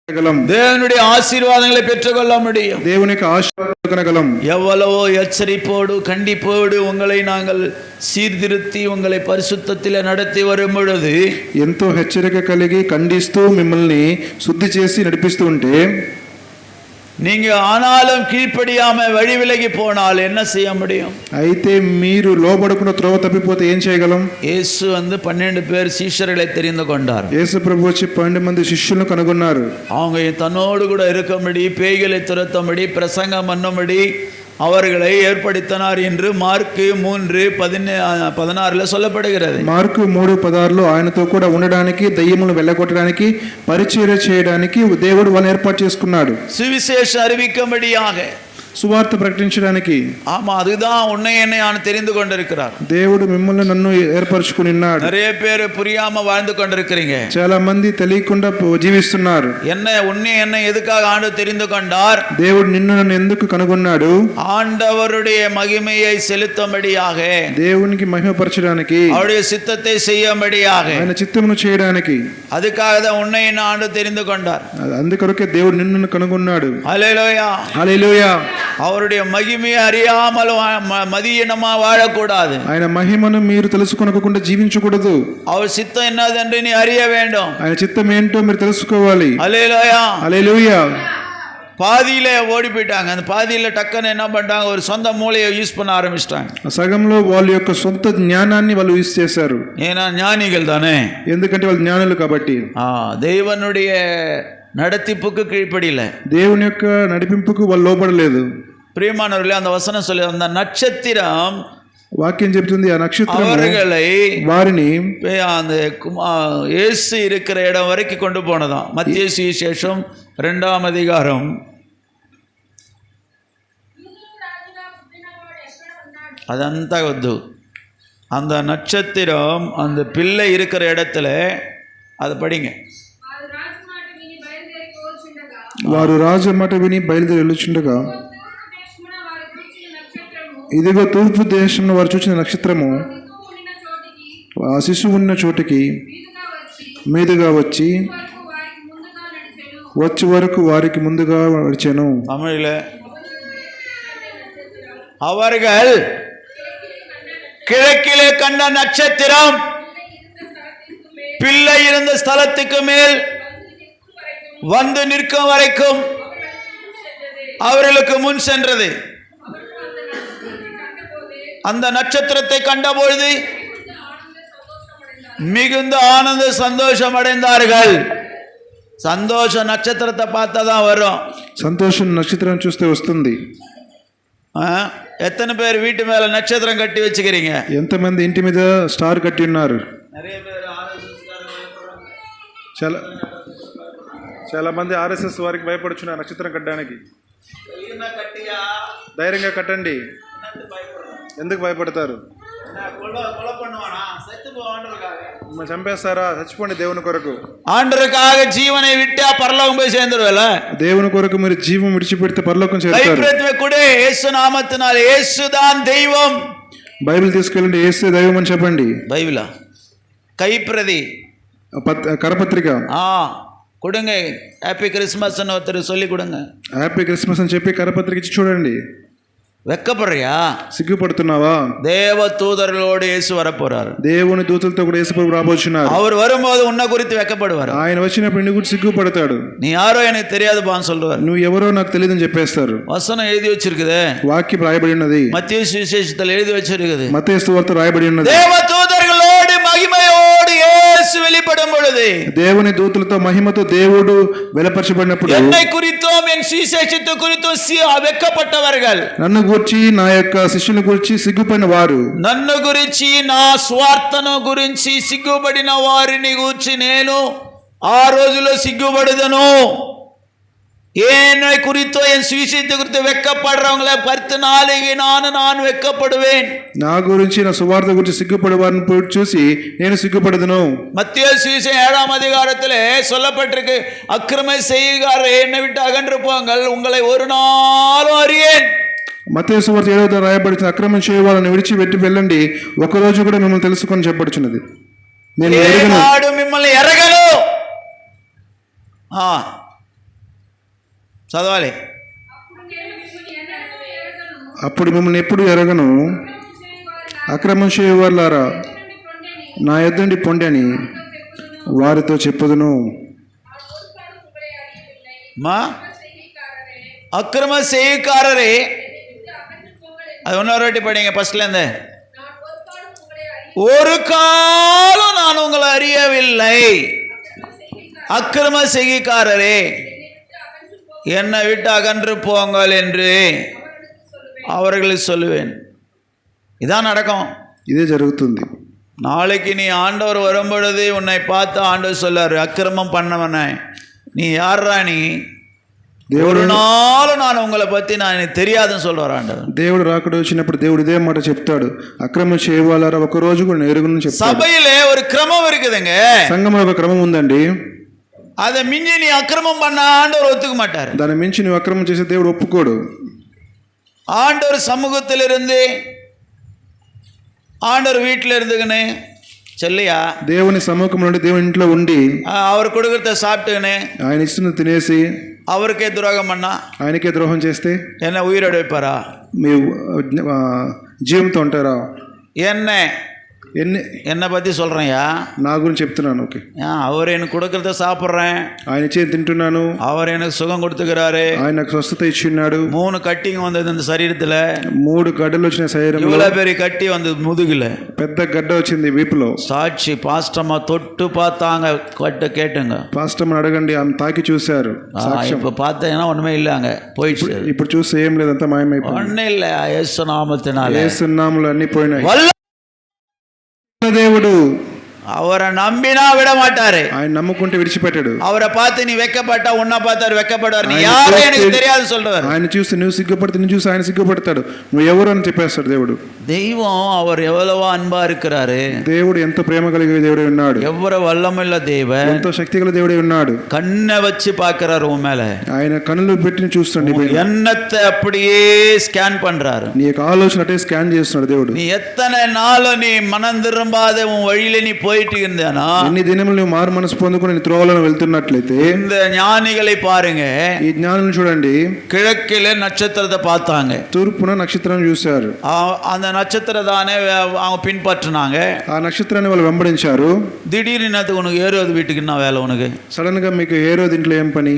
தேவனுடைய ஆசீர்வாதங்களை பெற்றுக்கொள்ள முடியும். దేవునికి ఆశీర్వాదం. எவ்வளவோ எச்சரிப்போடு கண்டிப்போடு உங்களை நாங்கள் சீர்திருத்தி உங்களை பரிசுத்தத்தில் நடத்தி வரும் பொழுது, ఎంతో హెచ్చరిక కలిగి ఖండిస్తూ మిమ్మల్ని శుద్ధి చేసి నడిపిస్తూ ఉంటే, நீங்க ஆனாலும் கீழ்ப்படியாம வழி விலகி போனால் என்ன செய்ய முடியும்? అయితే మీరు లోబడకుండా త్రోవ తప్పిపోతే ఏం చేయగలం? యేసు 12 பேர் சீஷர்களை தெரிந்து கொண்டார். యేసు ప్రభు వచ్చి 12 మంది శిష్యులను కనుగొన్నారు. அவங்க தன்னோடு கூட இருக்கும்படி, பேய்களை துரத்தும்படி, பிரசங்கம் பண்ணும்படி அவர்களை ஏற்படுத்தினார் என்று மார்க்கு 3:16 சொல்லப்படுகிறது. మార్కు 3:16 ఆయనతో కూడా ఉండడానికి, దయ్యములను వెళ్ళగొట్టడానికి, పరిచర్య చేయడానికి దేవుడు వాళ్ళని ఏర్పాటు చేసుకున్నాడు. సువిశేషం அறிவிக்கும்படியாக, సువార్త ప్రకటించడానికి. ஆமா, அதுதான் உன்னை என்னை தெரிந்து கொண்டிருக்கிறார். దేవుడు మిమ్మల్ని నన్ను ఏర్పరచుకుని ఉన్నాడు. நிறைய பேர் புரியாம வாழ்ந்து கொண்டிருக்கிறீங்க. చాలా మంది తెలియకుండా జీవిస్తున్నారు. உன்னை என்னை எதுக்காக ஆண்டு தெரிந்து கொண்டார்? దేవుడు నిన్ను నన్ను ఎందుకు కనుగొన్నాడు? ஆண்டவருடைய மகிமையை செலுத்தும்படியாக, దేవునికి మహిమపరచడానికి, அவருடைய சித்தத்தை செய்யும்படியாக, ఆయన చిత్తమును చేయడానికి. அதுக்காக தான் உன்னை என்ன ஆண்டு தெரிந்து கொண்டார். అందుకొరకే దేవుడు నిన్ను కనుగొన్నాడు. ஹல்லேலூயா, హల్లెలూయా. அவருடைய மகிமையை அறியாமல் மதியீனமா வாழக்கூடாது. ఆయన మహిమను మీరు తెలుసుకొనకుండా జీవించకూడదు. அவர் சித்தம் என்னதென்று நீ அறிய வேண்டும். ఆయన చిత్తం ఏంటో మీరు తెలుసుకోవాలి. ஹல்லேலூயா, హల్లెలూయా. பாதியில ஓடி போயிட்டாங்க. அந்த பாதியில டக்குன்னு என்ன பண்ணிட்டாங்க? ஒரு சொந்த மூளையை யூஸ் பண்ண ஆரம்பிச்சிட்டாங்க. సగంలో వాళ్ళ యొక్క సొంత జ్ఞానాన్ని వాళ్ళు యూజ్ చేశారు. ஏன்னா ஞானிகள் தானே, ఎందుకంటే వాళ్ళు జ్ఞానులు కాబట్టి. தேவனுடைய நடத்திப்புக்கு கீழ்ப்படியில, దేవుని యొక్క నడిపింపుకు వాళ్ళు లోబడలేదు. பிரியமானவர்களே, அந்த வசனம் சொல்லி, அந்த நட்சத்திரம், వాక్యం చెప్తుంది, ఆ నక్షత్రం அவர்களை వారిని அந்த இயேசு இருக்கிற இடம் வரைக்கும் கொண்டு போனதாம். மத்திய சுவிசேஷம் 2ஆம் அதிகாரம். అదంతా వద్దు. அந்த நட்சத்திரம் அந்த பிள்ளை இருக்கிற இடத்துல, அதை படிங்க. వారు రాజు మాట విని బయలుదేరి వెళ్ళుచుండగా, ఇదిగో తూర్పు దేశంలో వారు చూసిన నక్షత్రము ఆ శిశువు ఉన్న చోటికి మీదుగా వచ్చి వరకు వారికి ముందుగా నడిచెను. தமிழ்ல, அவர்கள் கிழக்கிலே கண்ட நட்சத்திரம் பிள்ளை இருந்த ஸ்தலத்துக்கு மேல் வந்து நிற்கும் வரைக்கும் அவர்களுக்கு முன் சென்றது. அந்த நட்சத்திரத்தை கண்டபொழுது மிகுந்த ஆனந்த சந்தோஷம் அடைந்தார்கள். సంతోషం నక్షత్రத்தை பார்த்ததான் வரும். సంతోషం నక్షత్రం చూస్తే వస్తుంది. எத்தனை பேர் வீட்டு மேல நட்சத்திரம் கட்டி வச்சுக்கிறீங்க? ఎంతమంది ఇంటి మీద స్టార్ కట్టి ఉన్నారు? చాలా మంది ఆర్ఎస్ఎస్ వారికి భయపడుచున్నారు నక్షత్రం కట్టడానికి. ధైర్యంగా కట్టండి. ఎందుకు భయపడతారు? చంపేస్తారా? చచ్చిపోండి దేవుని కొరకు. ఆండరుకాగ జీవனை விட்டா பரலோகம் போய் சேர்ந்துருவல. దేవుని కొరకు మీరు జీవం విడిచిపెడితే పరలోకం చేరుతారు. కైప్రతిమే కూడా యేసు నామమున, యేసుதான் தெய்வம். బైబిల్ తీసుకెళ్ళండి, యేసు దైవం అని చెప్పండి. బైబిలా? కైప్రది కరపత్రిక கொடுங்க. హ్యాపీ క్రిస్మస్ అని ஒருத்தர் சொல்லி கொடுங்க. హ్యాపీ క్రిస్మస్ అని చెప్పి కరపత్రిక ఇచ్చి చూడండి. వెక్కపడరియా? సిగ్గుపడుతున్నావా? దేవ దూతர்களோடு యేసు வரப்போறார். దేవుని దూతలతో కూడా యేసు ప్రభు రాబోచున్నారు. அவர் வரும்போது உன்னை குறித்து వెక్కపడువారు. ఆయన వచ్చినప్పుడు నీ గురించి సిగ్గుపడతాడు. நீ யாரோ எனக்கு தெரியாது பான்னு சொல்றாரு. నువ్వు ఎవరో నాకు తెలియదని చెప్పేస్తారు. వచనం எழுதி வச்சிருக்குது, వాక్యం రాయబడి ఉన్నది. మత్తయి సువిశేషத்தில் எழுதி வச்சிருக்குது, మత్తయి సువార్త రాయబడి ఉన్నది. దేవ దూతர்களோடு మహిమயோடு యేసు வெளிப்படும் பொழுது, దేవుని దూతలతో మహిమతో దేవుడు వెలపరచబడినప్పుడు, என்னை குறித்தும் என் சுவிசேஷத்தை குறித்தும் வெக்கப்பட்டவர்கள், నన్ను గురించి నా యొక్క శిష్యుల గురించి సిగ్గుపడిన వారు, నన్ను గురించి నా స్వార్థను గురించి సిగ్గుపడిన వారిని గురించి నేను ఆ రోజులో సిగ్గుపడదను. என்னை குறித்தோ என் சுவிசேஷத்தை குறித்து வெக்கப்படுறவங்களை பத்து நாளைக்கு நான் வெக்கப்படுவேன். నా గురించి నా సువార్త గురించి సిగ్గుపడే వారిని చూసి నేను సిగ్గుపడదును. மத்தேயு சுவிசேஷம் 7ஆம் அதிகாரத்திலே சொல்லப்பட்டிருக்கு, அக்கிரமை செய்யுகாரே என்னை விட்டு அகன்று போங்கள், உங்களை ஒரு நாளும் அறியேன். మత్తయి సువార్త 7వ రాయబడిన అక్రమం చేయ వాళ్ళని విడిచిపెట్టి వెళ్ళండి, ఒకరోజు కూడా మిమ్మల్ని తెలుసుకొని చెప్పబడుచున్నది. నేను మిమ్మల్ని ఎరగను. చదవాలి. అప్పుడు మిమ్మల్ని ఎప్పుడు ఎరగను, అక్రమం చేయవారులారా నా యొద్ద నుండి పొండి అని వారితో చెప్పుదును. మా அக்கிரம செய்காரரே, அது இன்னொரு வாட்டி படிங்க ஃபர்ஸ்ட்லேருந்து. ஒரு காலம் நான் உங்களை அறியவில்லை, அக்கிரம செய்காரரே என்னை விட்டு அகன்று போங்கள் என்று அவர்களுக்கு சொல்லுவேன். இதான் நடக்கும், ఇదే జరుగుతుంది. நாளைக்கு நீ ஆண்டவர் வரும்பொழுது உன்னை பார்த்து ஆண்டவர் சொல்லாரு, அக்கிரமம் பண்ணவனே நீ யாரா, நீ ஒரு நாளும் நான் உங்களை பத்தி நான் எனக்கு தெரியாதுன்னு சொல்றாரு ஆண்டவர். దేవుడు రాకడ వచ్చినప్పుడు దేవుడు ఇదే మాట చెప్తాడు, అక్రమం చేయవాలారా ఒక రోజు కూడా ఎరుగును చెప్తాడు. சபையிலே ஒரு கிரமம் இருக்குதுங்க, సంఘంలో ఒక క్రమం ఉందండి. அதை மிஞ்சி நீ அக்கிரமம் பண்ண ஆண்டவர் ஒத்துக்க மாட்டாரு. దాని మించి నువ్వు అక్రమం చేసే దేవుడు ఒప్పుకోడు. ஆண்டவர் சமூகத்திலிருந்து ஆண்டவர் வீட்டில் இருந்துக்கின்னு சொல்லியா, దేవుని సముఖంలో నుండి దేవుని ఇంట్లో ఉండి அவர் கொடுக்கறத சாப்பிட்டுக்கின்னு ఆయన ఇస్తున్న తినేసి அவருக்கே துரோகம் பண்ணா ఆయనకే ద్రోహం చేస్తే என்ன உயிரோடு வைப்பாரா? మీ జీవంతో ఉంటారా? என்னை பற்றி சொல்கிறேன்யா, నా గురించి చెప్తున్నాను. ఓకే, அவர் எனக்கு கொடுக்கறத சாப்பிட்றேன், ఆయన ఇచ్చే తింటున్నాను, அவர் எனக்கு సుఖం கொடுத்துக்கிறாரு, ఆయన నాకు స్వస్థత ఇచ్చిన్నాడు. 3 கட்டிங் வந்தது இந்த சரீரத்தில், 3 గడ్డలు వచ్చిన శరీరంలో, இவ்வளோ பெரிய கட்டி வந்தது முதுகில், పెద్ద గడ్డ వచ్చింది వీపులో. సాక్షి పాస్టమ్మ தொட்டு பார்த்தாங்க, கேட்டுங்க, పాస్టమ్మ అడగండి, ఆమె తాకి చూశారు. இப்போ பார்த்தீங்கன்னா ஒன்றுமே இல்லை, అங்கே పోయిடுச்சு. ఇప్పుడు చూస్తే ఏం లేదంతా మాయమైపోయింది. ஒன்றும் இல்லை, యేసు నామమునాల, యేసు నామములో అన్ని పోయినాయి. దేవుడు அவரை நம்பினா விட மாட்டாரு, ఆయన నమ్ముకుంటే విడిచిపెట్టాడు. அவரை பார்த்து நீ வெக்கப்பட்டா உன்னை பார்த்தாரு வெக்கப்படுவார், நீ யாரு எனக்கு தெரியாது சொல்றாரு. ఆయన చూసి నువ్వు సిగ్గుపడితే నువ్వు చూసి ఆయన సిగ్గుపడతాడు, నువ్వు ఎవరు అని చెప్పేస్తాడు దేవుడు. தெய்வம் அவர் எவ்வளவோ అன்பా இருக்கிறாரு, దేవుడు ఎంత ప్రేమ కలిగిన దేవుడే ఉన్నాడు, எவ்வளவு வல்லமையுள்ள தேவன், ఎంతో శక్తి గల దేవుడే ఉన్నాడు. கண்ணை வச்சு பார்க்கறாரு உன் மேல, ఆయన కన్నులు పెట్టి చూస్తాడు, எண்ணத்தை அப்படியே ஸ்கேன் பண்றாரு, నీ యొక్క ఆలోచన అటే స్కాన్ చేస్తున్నాడు దేవుడు. நீ எத்தனை நாள் நீ மனம் திரும்பாத உன் வழியில நீ போயிட்டு இருந்தானா, ఎన్ని దినములు నువ్వు మారు మనసు పొందుకొని నీ త్రోవలను వెళ్తున్నట్లయితే இந்த ஞானிகளை பாருங்க, ఈ జ్ఞానులను చూడండి. கிழக்கில நட்சத்திரத்தை பார்த்தாங்க, తూర్పున నక్షత్రాన్ని చూశారు, அந்த நட்சத்திரம் தானே அவங்க பின்பற்றினாங்க, ఆ నక్షత్రాన్ని వాళ్ళు వెంబడించారు. திடீர்னு உனக்கு ஏறுவது வீட்டுக்கு என்ன வேலை உனக்கு? సడన్ గా మీకు హేరోదు ఇంట్లో ఏం పని?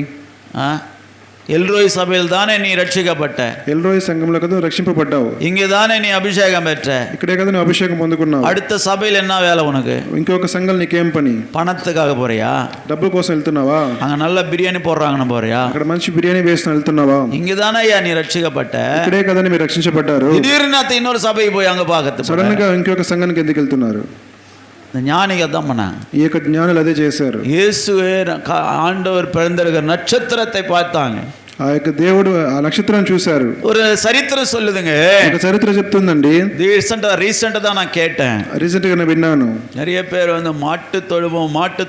எல்ரோய் சபையில் தானே நீ ரட்சிக்கப்பட்ட, ఎల్రోయి సంఘంలో కదా రక్షింపబడ్డావు, இங்கே தானே நீ அபிஷேகம் பெற்ற, ఇక్కడే కదా నువ్వు అభిషేకం పొందుకున్నావు. அடுத்த సభையில் என்ன வேலை உனக்கு? ఇంకొక సంఘం నీకేం పని? பணத்துக்காக போறியா? డబ్బు కోసం వెళ్తున్నావా? அங்க நல்ல பிரியாணி போடுறாங்கன்னு போறியா? అక్కడ మంచి బిర్యానీ వేసిన వెళ్తున్నావా? இங்கே தானே ஐயா நீ ரட்சிக்கப்பட்ட, ఇక్కడే కదా మీరు రక్షించబడ్డారు. திடீர்னு இன்னொரு సభைకి పోయి அங்க பார்க்கறது, సడన్ గా ఇంకొక సంఘానికి ఎందుకు వెళ్తున్నారు? இந்த ஞானிகள் தான் பண்ணாங்க. ఈ యొక్క జ్ఞానులు అదే చేశారు. இயேசுவே ஆண்டவர் பிறந்திருக்கிற நட்சத்திரத்தை பார்த்தாங்க, ఆ యొక్క దేవుడు ఆ నక్షత్రాన్ని చూశారు. ஒரு சரித்திரம் சொல்லுதுங்க, ఒక చరిత్ర చెప్తుందండి. ரீசெண்டா தான் நான் கேட்டேன், రీసెంట్ గా నేను విన్నాను. நிறைய பேர் மாட்டு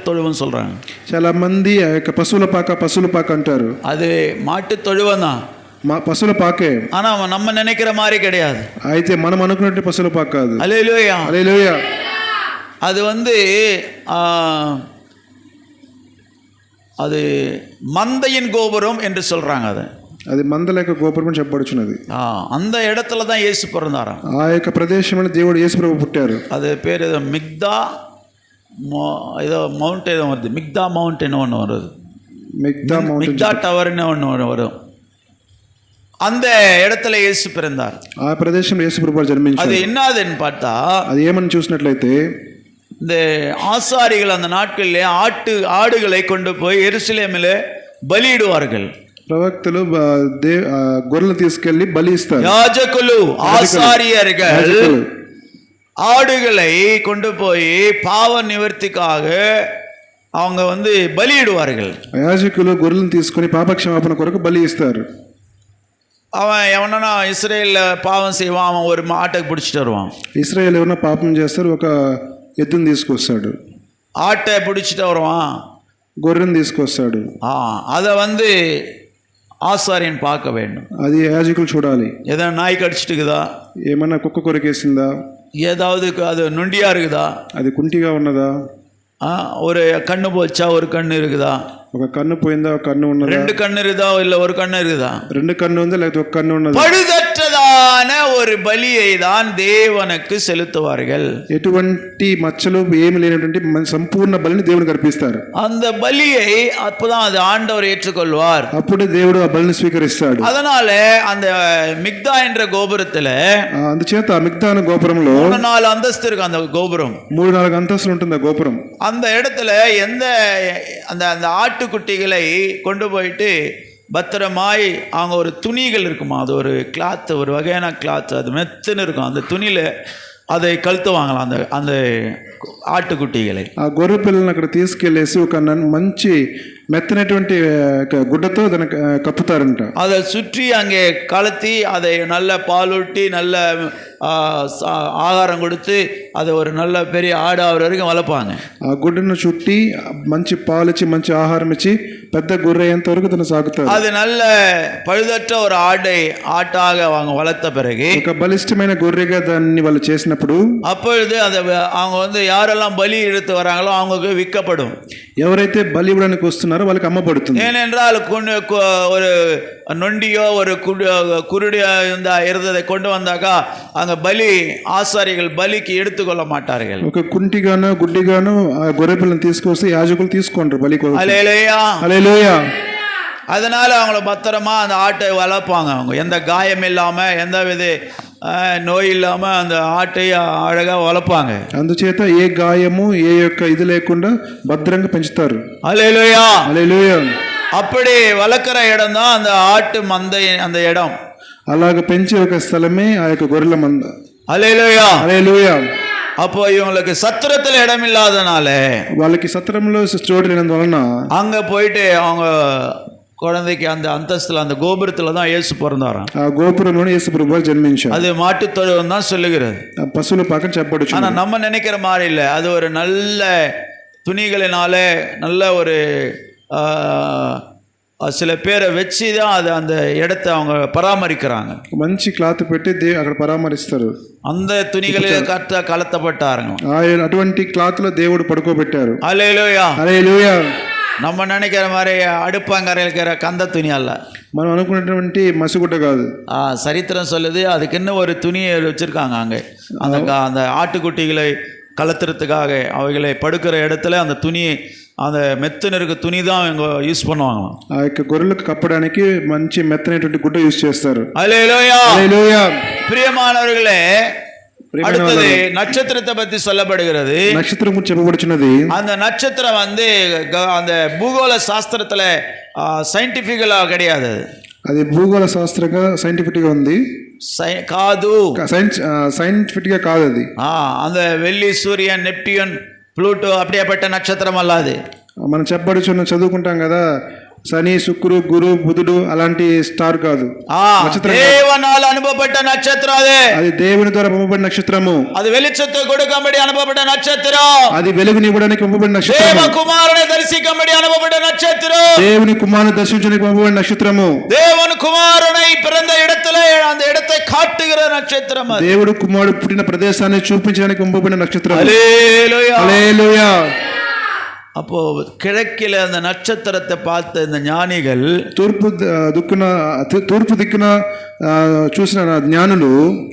தொழுவம் சொல்றாங்க. చాలా మంది ఆ యొక్క పశువుల పాక అంటారు. அது மாட்டு தொழுவம் தான், పశువుల పాకే, ஆனா நம்ம நினைக்கிற மாதிரி கிடையாது. అయితే మనం అనుకున్నట్టు పశువుల పాక కాదు. அல்லேலூயா, హల్లెలూయా. அது அது மந்தையின் கோபுரம் என்று சொல்றாங்க. అది మందలేక గోపురం అని చెప్పబడుచున్నది. அந்த இடத்துல தான் இயேசு பிறந்தாராம். ఆ యొక్క ప్రదేశంలో దేవుడు యేసు ప్రభు పుట్టారు. அது பேர் ஏதோ மிக்தா ஏதோ மவுண்ட் ஏதோ வருது, மிக்தா மவுண்டன் ஒன்று வருது, மிக்தா டவர்னு ஒன்று வரும். அந்த இடத்துல இயேசு பிறந்தார். ఆ ప్రదేశంలో యేసు ప్రభు జన్మించారు. அது என்னதுன்னு பார்த்தா, అది ఏమని చూసినట్లయితే இந்த ஆசாரிகள் அந்த நாட்களிலே ஆடுகளை கொண்டு போய் எருசலேமிலே பலியிடுவார்கள். ప్రవక్తలు గొర్రెలు తీసుకెళ్లి బలి ఇస్తారు. யாஜகுలు ஆசாரியர்கள் ஆடுகளை கொண்டு போய் பாவ நிவர்த்திக்காக அவங்க பலியிடுவார்கள். యాజకులు గొర్రెలను తీసుకొని పాపక్షమాపణ కొరకు బలి ఇస్తారు. அவன் எவனா இஸ்ரேல்ல பாவம் செய்வான், அவன் ஒரு ஆட்டை பிடிச்சிட்டு வருவான். ఇశ్రాయేలు ఎవరైనా పాపం చేస్తారు, ఒక ఎద్దును తీసుకొస్తాడు. ஆட்டை பிடிச்சிட்டு வருவான், గొర్రెను తీసుకొస్తాడు. அதை ஆசாரியன் பார்க்க வேண்டும். అది యాజకులు చూడాలి. ஏதாவது நாய் கடிச்சிட்டுக்குதா, ఏమన్నా కుక్క కొరికేసిందా, ஏதாவது அது நொண்டியா இருக்குதா, అది కుంటిగా ఉన్నదా, ஒரு கண்ணு போச்சா, ஒரு கண்ணு இருக்குதா, ఒక కన్ను పోయిందా, ఒక కన్ను ఉన్నదా, ரெண்டு கண்ணு இருக்குதா இல்ல ஒரு கண்ணு இருக்குதா? రెండు కన్ను ఉందా లేకపోతే ఒక కన్ను ఉన్నదా? பழுதற்றதான ஒரு பலியை தான் தேவனுக்கு செலுத்துவார்கள். ఎటువంటి మచ్చలు ఏమి లేనటువంటి సంపూర్ణ బలిని దేవునికి అర్పిస్తారు. அந்த பலியை அப்பதான் அது ஆண்டவர் ஏற்றுக்கொள்வார். అప్పుడే దేవుడు ఆ బలిని స్వీకరిస్తాడు. அதனால அந்த மிக்தா என்ற கோபுரத்துல అందుచేత మిగ్దాన గోపురంలో 3-4 அந்தஸ்து இருக்கு. அந்த கோபுரம் 3-4 అంతస్తులు ఉంటుంది ఆ గోపురం. அந்த இடத்துல எந்த அந்த அந்த ஆட்டுக்குட்டிகளை கொண்டு போயிட்டு பத்திரமாய் அவங்க ஒரு துணிகள் இருக்குமா, அது ஒரு கிளாத், ஒரு வகையான கிளாத், அது மெத்துன்னு இருக்கும். அந்த துணியில் அதை கழுத்துவாங்களாம் அந்த அந்த ఆటుకుట్టిగలే. ఆ గొర్రె పిల్లలను అక్కడ తీసుకెళ్లేసి ఒక మంచి మెత్తనటువంటి గుడ్డతో దాన్ని కప్పుతారంట. அதை சுற்றி அங்கே கலத்தி அதை நல்ல பாலூட்டி நல்ல ஆகாரம் கொடுத்து அதை ஒரு நல்ல பெரிய ஆடு ஆகிற வரைக்கும் வளர்ப்பாங்க. ఆ గుడ్డను చుట్టి మంచి పాలిచ్చి మంచి ఆహారం ఇచ్చి పెద్ద గొర్రె అయ్యేంత వరకు దాన్ని సాగుతారు. அது நல்ல పழுదற்ற ஒரு ஆட்டாக அவங்க வளர்த்த பிறகு ఒక బలిష్టమైన గొర్రెగా దాన్ని వాళ్ళు చేసినప్పుడు அப்பொழுது அதை அவங்க வந்து யாரெல்லாம் பலி எடுத்து வராங்களோ அவங்களுக்கு விற்கப்படும். ఎవరైతే బలి ఇవ్వడానికి వస్తున్నారో వాళ్ళకి అమ్మబడుతుంది. ஏனென்றால் ஒரு நொண்டியோ ஒரு குருடியோ இருந்ததை கொண்டு வந்தாக்கா அங்கே பலி ஆசாரிகள் பலிக்கு எடுத்துக்கொள்ள மாட்டார்கள். ఒక కుంటిగానో గుడ్డిగానో ఆ గొర్రె పిల్లని తీసుకొస్తే యాజకులు తీసుకుంటారు బలి కోసం. హల్లెలూయా హల్లెలూయా. அதனால அவங்கள பத்திரமா அந்த ஆட்டை வளர்ப்பாங்க. அவங்க எந்த காயம் இல்லாமல் எந்த வித నోయి ఇల్లామా அந்த ఆటை అழగా వలపాంగ. అందుచేత ఏ గాయము ఏ యొక్క ఇది లేకుండా భద్రంగా పెంచుతారు. హల్లెలూయా హల్లెలూయా. அப்படி வளர்க்குற இடம் தான் அந்த ஆட்டு மந்தை, அந்த இடம். అలాగ పెంచే ఒక స్థలమే ఆ యొక్క గొర్రెల మంద. హల్లెలూయా హల్లెలూయా. அப்போ இவங்களுக்கு சத்திரத்தில் இடம் இல்லாதனால వాళ్ళకి సత్రంలో చోటు లేనందువలన அங்க போயிட்டு அவங்க குழந்தைக்கு அந்த அந்தஸ்துல அந்த கோபுரத்துல தான் இயேசு பிறந்தாராம். ఆ గోపురంలోనే యేసు ప్రభువు జన్మించారు. அது மாட்டு தொழுவம் தான் சொல்லுகிறது. పశువుల పాకం చెప్పొచ్చు. ஆனா நம்ம நினைக்கிற மாதிரி இல்லை. அது ஒரு நல்ல துணிகளினால நல்ல ஒரு சில பேரை வச்சு தான் அது அந்த இடத்தை அவங்க பராமரிக்கிறாங்க. మంచి క్లాత్ పెట్టి అక్కడ పరామరిస్తారు. அந்த துணிகளில் கலத்தப்பட்டாருங்க. అటువంటి క్లాత్ లో దేవుడు పడుకోబెట్టారు. హల్లెలూయా హల్లెలూయా. நம்ம நினைக்கிற மாதிரி அடுப்பாங்கரையில் இருக்கிற கந்த துணி அல்ல. మనం అనుకున్నటువంటి మసిగుడ్డ కాదు. சரித்திரம் சொல்லுது அதுக்கு இன்னும் ஒரு துணியை வச்சுருக்காங்க அங்கே. அந்த அந்த ஆட்டுக்குட்டிகளை கலத்துறதுக்காக அவைகளை படுக்கிற இடத்துல அந்த துணி, அந்த మెత్తన இருக்க துணி தான் இவங்க யூஸ் பண்ணுவாங்களாம். ఆ యొక్క గొర్రెలకు కప్పడానికి మంచి మెత్తనటువంటి గుడ్డ యూస్ చేస్తారు. హల్లెలూయా హల్లెలూయా. பிரியமானவர்களே, அடுத்தது நட்சத்திரத்தை பத்தி சொல்லப்படுகிறது. நட்சத்திரம் చెప్పబడుచున్నది. அந்த நட்சத்திரம் வந்து அந்த பூகோள சாஸ்திரத்துல சயின்டிஃபிக்கலா கிடையாது. అది భూగోళ శాస్త్రంగా సైంటిఫిక్ గా ఉంది. కాదు, సైంటిఫిక్ గా కాదు అది. அந்த வெள்ளி, சூரியன், நெப்டியூன், ప్లూటో அப்படியேப்பட்ட நட்சத்திரம் அல்ல அது. మనం చదువుకుంటాం కదా, శని, శుక్రు, గురు, బుధుడు అలాంటి స్టార్ కాదు. தேவனால் அனுப்பப்பட்ட நட்சத்திரம் அது. అది దేవుని ద్వారా పంపబడిన నక్షత్రము. అది వెలుగుతో கொடுக்கும்படி அனுப்பப்பட்ட நட்சத்திரம். అది వెలుగుని ఇవ్వడానికి పంపబడిన నక్షత్రం. దేవ కుమారుని దర్శించుம்படி அனுப்பப்பட்ட நட்சத்திரம். దేవుని కుమారుని దర్శించడానికి పంపబడిన నక్షత్రము. தேவன் కుమారుని பிறந்த இடத்திலே அந்த இடத்தை காட்டுகிற நட்சத்திரம் அது. దేవుడు కుమారుడు పుట్టిన ప్రదేశాన్ని చూపించడానికి పంపబడిన నక్షత్రం. హల్లెలూయా హల్లెలూయా. அப்போ கிழக்கில் அந்த நட்சத்திரத்தை பார்த்த இந்த ஞானிகள் తూర్పు దిక్కున చూసిన జ్ఞానులు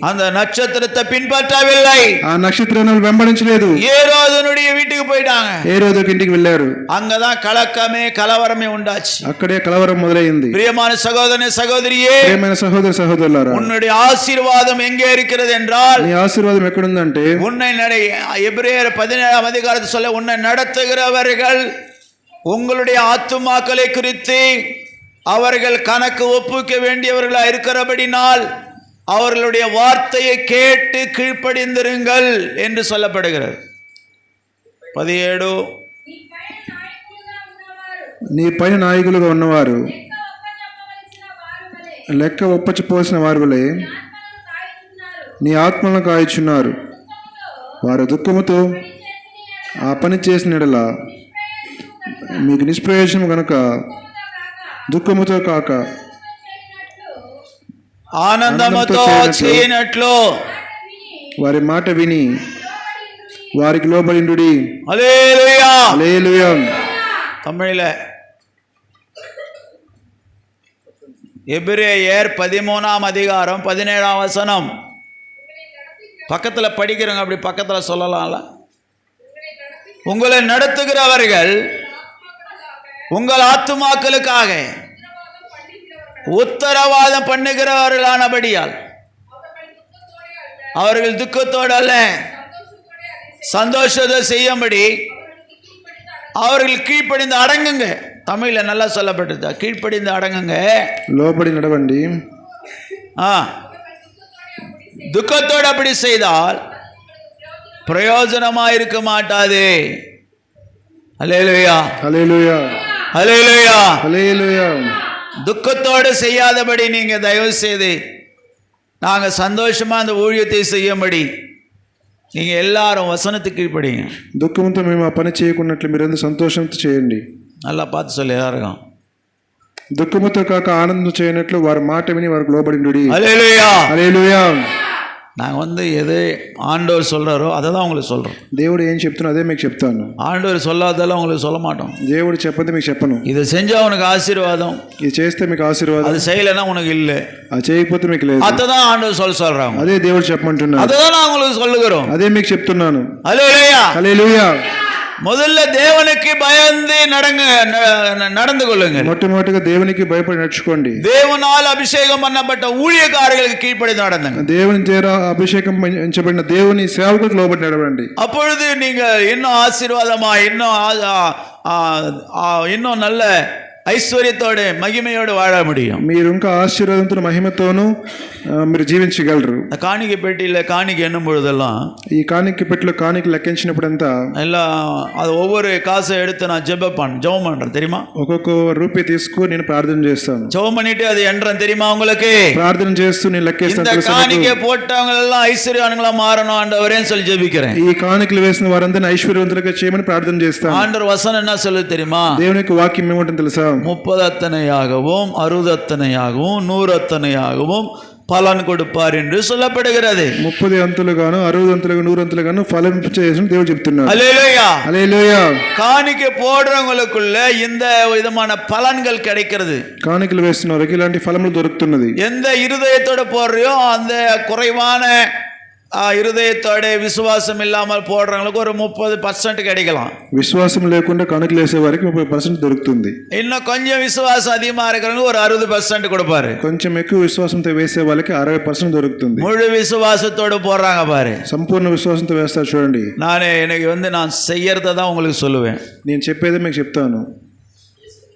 அந்த நட்சத்திரத்தை பின்பற்றவில்லை. ఆ నక్షత్రాన్ని వెంబడించలేదు. ஏரோதுனுடைய வீட்டுக்கு போயிட்டாங்க. ஏரோதுக்கு ఇంటికి వెళ్ళారు. அங்கதான் கலக்கமே கலவரமே உண்டாச்சு. అక్కడే కలవరం మొదలైంది. பிரியமான சகோதரனே சகோதரியே, ప్రియమైన సహోదర సహోదరులారా, உன்னுடைய ஆசீర్வாதம் எங்கே இருக்கிறது என்றால், నీ ఆశీర్వాదం ఎక్కడ ఉందంటే, உன்னை எபிரேயர் 17ஆம் அதிகாரத்தில் சொல்ல, உன்னை நடத்துகிறவர்கள் உங்களுடைய ஆத்துமாக்களை குறித்து அவர்கள் கணக்கு ஒப்புக்க வேண்டியவர்களாக இருக்கிறபடினால் அவர்களுடைய வார்த்தையை கேட்டு கீழ்ப்படிந்திருங்கள் என்று சொல்லப்படுகிறது. 17 నీ పైన నాయకులుగా ఉన్నవారు లెక్క ఒప్పచెప్పవలసిన వారు వలె నీ ఆత్మలను కాయుచున్నారు. వారు దుఃఖముతో ఆ పని చేసిన యెడల మీకు నిష్ప్రయోజనం కనుక దుఃఖముతో కాక ఆనందముతో చేయనట్లు వారి మాట విని వారికి లోబడిండుడి. హల్లెలూయా హల్లెలూయా. தமிழில் எபிரேயர் 13ஆம் அதிகாரம் 17ஆம் வசனம். பக்கத்தில் படிக்கிறவங்க அப்படி பக்கத்தில் சொல்லலாம்ல. உங்களை நடத்துகிறவர்கள் உங்கள் ஆத்துமாக்களுக்காக உத்தரவாதம் பண்ணுகிறவர்களானபடியால் அவர்கள் துக்கத்தோடு அல்ல சந்தோஷத்தை செய்யும்படி அவர்கள் கீழ்ப்படிந்து அடங்குங்க. தமிழ்ல நல்லா சொல்லப்பட்டிருந்தா கீழ்ப்படிந்து அடங்குங்க, லோபடி நடவண்டி. துக்கத்தோடு அப்படி செய்தால் பிரயோஜனமா இருக்க மாட்டாது. அல்லேலூயா, அல்லேலூயா, அல்லேலூயா, அல்லேலூயா. துக்கத்தோடு செய்யாதபடி நீங்க தயவு செய்து நாங்க சந்தோஷமா அந்த ஊழியத்தை செய்யும்படி நீங்க எல்லாரும் వచనத்துக்கு கீழ்ப்படிங்க. దుఃఖంతో మేము ఆ పని చేయకున్నట్లు మీరు సంతోషంతో చేయండి. நல்லா பார்த்து சொல்லி எல்லாருக்கும். దుఃఖముతో కాక ఆనందం చేయనట్లు వారి మాట విని వారికి లోబడిండుడి. హల్లెలూయా, హల్లెలూయా. நாங்கள் எது ஆண்டவர் சொல்கிறாரோ அதை தான் உங்களுக்கு சொல்கிறோம். దేవుడు ఏం చెప్తున్నా అదే మీకు చెప్తాను. ஆண்டவர் சொல்லாதெல்லாம் உங்களுக்கு சொல்ல மாட்டோம். దేవుడు చెప్పండి మీకు చెప్పను. இது செஞ்சால் உனக்கு ஆசீர்வாதம், ఇది చేస్తే మీకు ఆశీర్వాదం, அது செய்யலைன்னா உனக்கு இல்லை, అది చేయకపోతే మీకు లేదు. அதை தான் ஆண்டவர் சொல்கிறாங்க. అదే దేవుడు చెప్పమంటున్నాను, அதை தான் நான் உங்களுக்கு சொல்லுகிறோம். అదే మీకు చెప్తున్నాను. ஹல்லேலூயா, హల్లెలూయా. முதல்ல தேவனுக்கு பயந்து நடந்து கொள்ளுங்க. మొట్టమొదటిగా దేవునికి భయపడి నడుచుకోండి. தேவனால் அபிஷேகம் பண்ணப்பட்ட ஊழியக்காரர்களுக்கு கீழ்ப்படிந்து நடந்துங்க. దేవుని చేత అభిషేకం ఉంచబడిన దేవుని సేవకులకు లోబడి నడవండి. அப்பொழுது நீங்க இன்னும் ஆசீர்வாதமா இன்னும் நல்ல ఐశ్వర్యతోడు మహిమయోడు వాழ முடியும். మీరు ఇంకా ఆశీర్వాదంతో మహిమతోను మీరు జీవించగలరు. కాணிక పెట్టిలో కాணிక ఎన్నుம் பொழுதெல்லாம் ఈ కాணிక పెట్టిలో కాணிక లెక్కించినప్పుడంతా எல்லாம் அது ஒவ்வொரு காசை எடுத்து நான் ஜெபம் பண்றேன் தெரியுமா. ఒక్కొక్క రూపాయి తీసుకొని నేను ప్రార్థన చేస్తాను. ஜெபம் பண்ணிட்டு அது என்றேன் தெரியுமா உங்களுக்கு. ప్రార్థన చేస్తూ నేను లెక్కిస్తాను. இந்த காணிக்கை போட்டவங்க எல்லாம் ஐశ్వర్யவான்களா மாறணும் ஆண்டவரேன்னு சொல்லி ஜெபிக்கிறேன். ఈ కాணிకలు వేసిన వారందరిని ఐశ్వర్యవంతులుగా చేయమని ప్రార్థన చేస్తాను. ஆண்டவர் வசனம் என்ன சொல்லுது தெரியுமா. దేవుని యొక్క వాక్యం ఏమంటుందో తెలుసా. 30 அத்தனையாகவும் 60 அத்தனையாகவும் 100 அத்தனையாகவும் பலன் கொடுப்பார் என்று சொல்லப்படுகிறது. 30 అంతులుగాను 60 అంతులుగా 100 అంతులుగాను ఫలింప చేసిన దేవుడు చెప్తున్నాడు. ஹல்லேலூயா, ஹல்லேலூயா. காணிக்கை போடுறவங்களுக்குள்ள இந்த விதமான பலன்கள் கிடைக்கிறது. కాணிకలు వేస్తున్న వారికి ఇలాంటి ఫలములు దొరుకుతున్నది. எந்த இருதயத்தோட போடுறியோ அந்த குறைவான இருதயத்தோட விசுவாசம் இல்லாமல் போடுறவங்களுக்கு ஒரு 30% கிடைக்கலாம். విశ్వాసం లేకుండా కానుకలు వేసే వారికి 30% దొరుకుతుంది. இன்னும் கொஞ்சம் விசுவாசம் அதிகமா இருக்கிறவங்க ஒரு 60% கொடுப்பாரு. కొంచెం ఎక్కువ విశ్వాసంతో వేసే వాళ్ళకి 60% దొరుకుతుంది. முழு விசுவாசத்தோட போடுறாங்க பாரு. సంపూర్ణ విశ్వాసంతో వేస్తారు చూడండి. எனக்கு நான் செய்யறதை தான் உங்களுக்கு சொல்லுவேன். నేను చెప్పేదే మీకు చెప్తాను.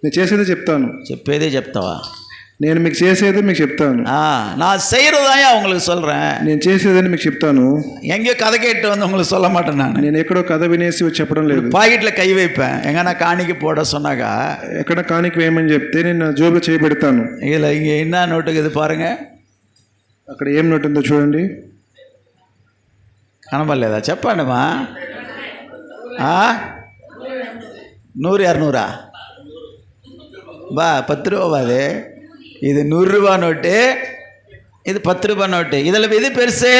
నేను చేసేదే చెప్తాను. చెప్పేదే చెప్తావా. నేను మీకు చేసేదే మీకు చెప్తాను. நான் செய்யறதா உங்களுக்கு சொல்றேன். నేను చేసేదని మీకు చెప్తాను. எங்கேயோ கதை கேட்டு வந்து உங்களுக்கு சொல்ல மாட்டேன். నేను ఎక్కడో కథ వినేసి చెప్పడం లేదు. பாக்கெட்ல கை வைப்பேன். எங்கன்னா காணிக்கை போட சொன்னாக்கா ఎక్కడ కాணிక వేయమని చెప్తే నేను జోబులో చేయి పెడతాను. இதில் இங்கே என்ன நோட்டுக்கு இது பாருங்க. అక్కడ ఏం నోట్ ఉందో చూడండి. కనబడలేదా చెప్పండిమా. 100 200 பா 10 ரூபா அது. இது 100 ரூபா நோட்டு, இது 10 ரூபா நோட்டு. இதில் எது பெருசு.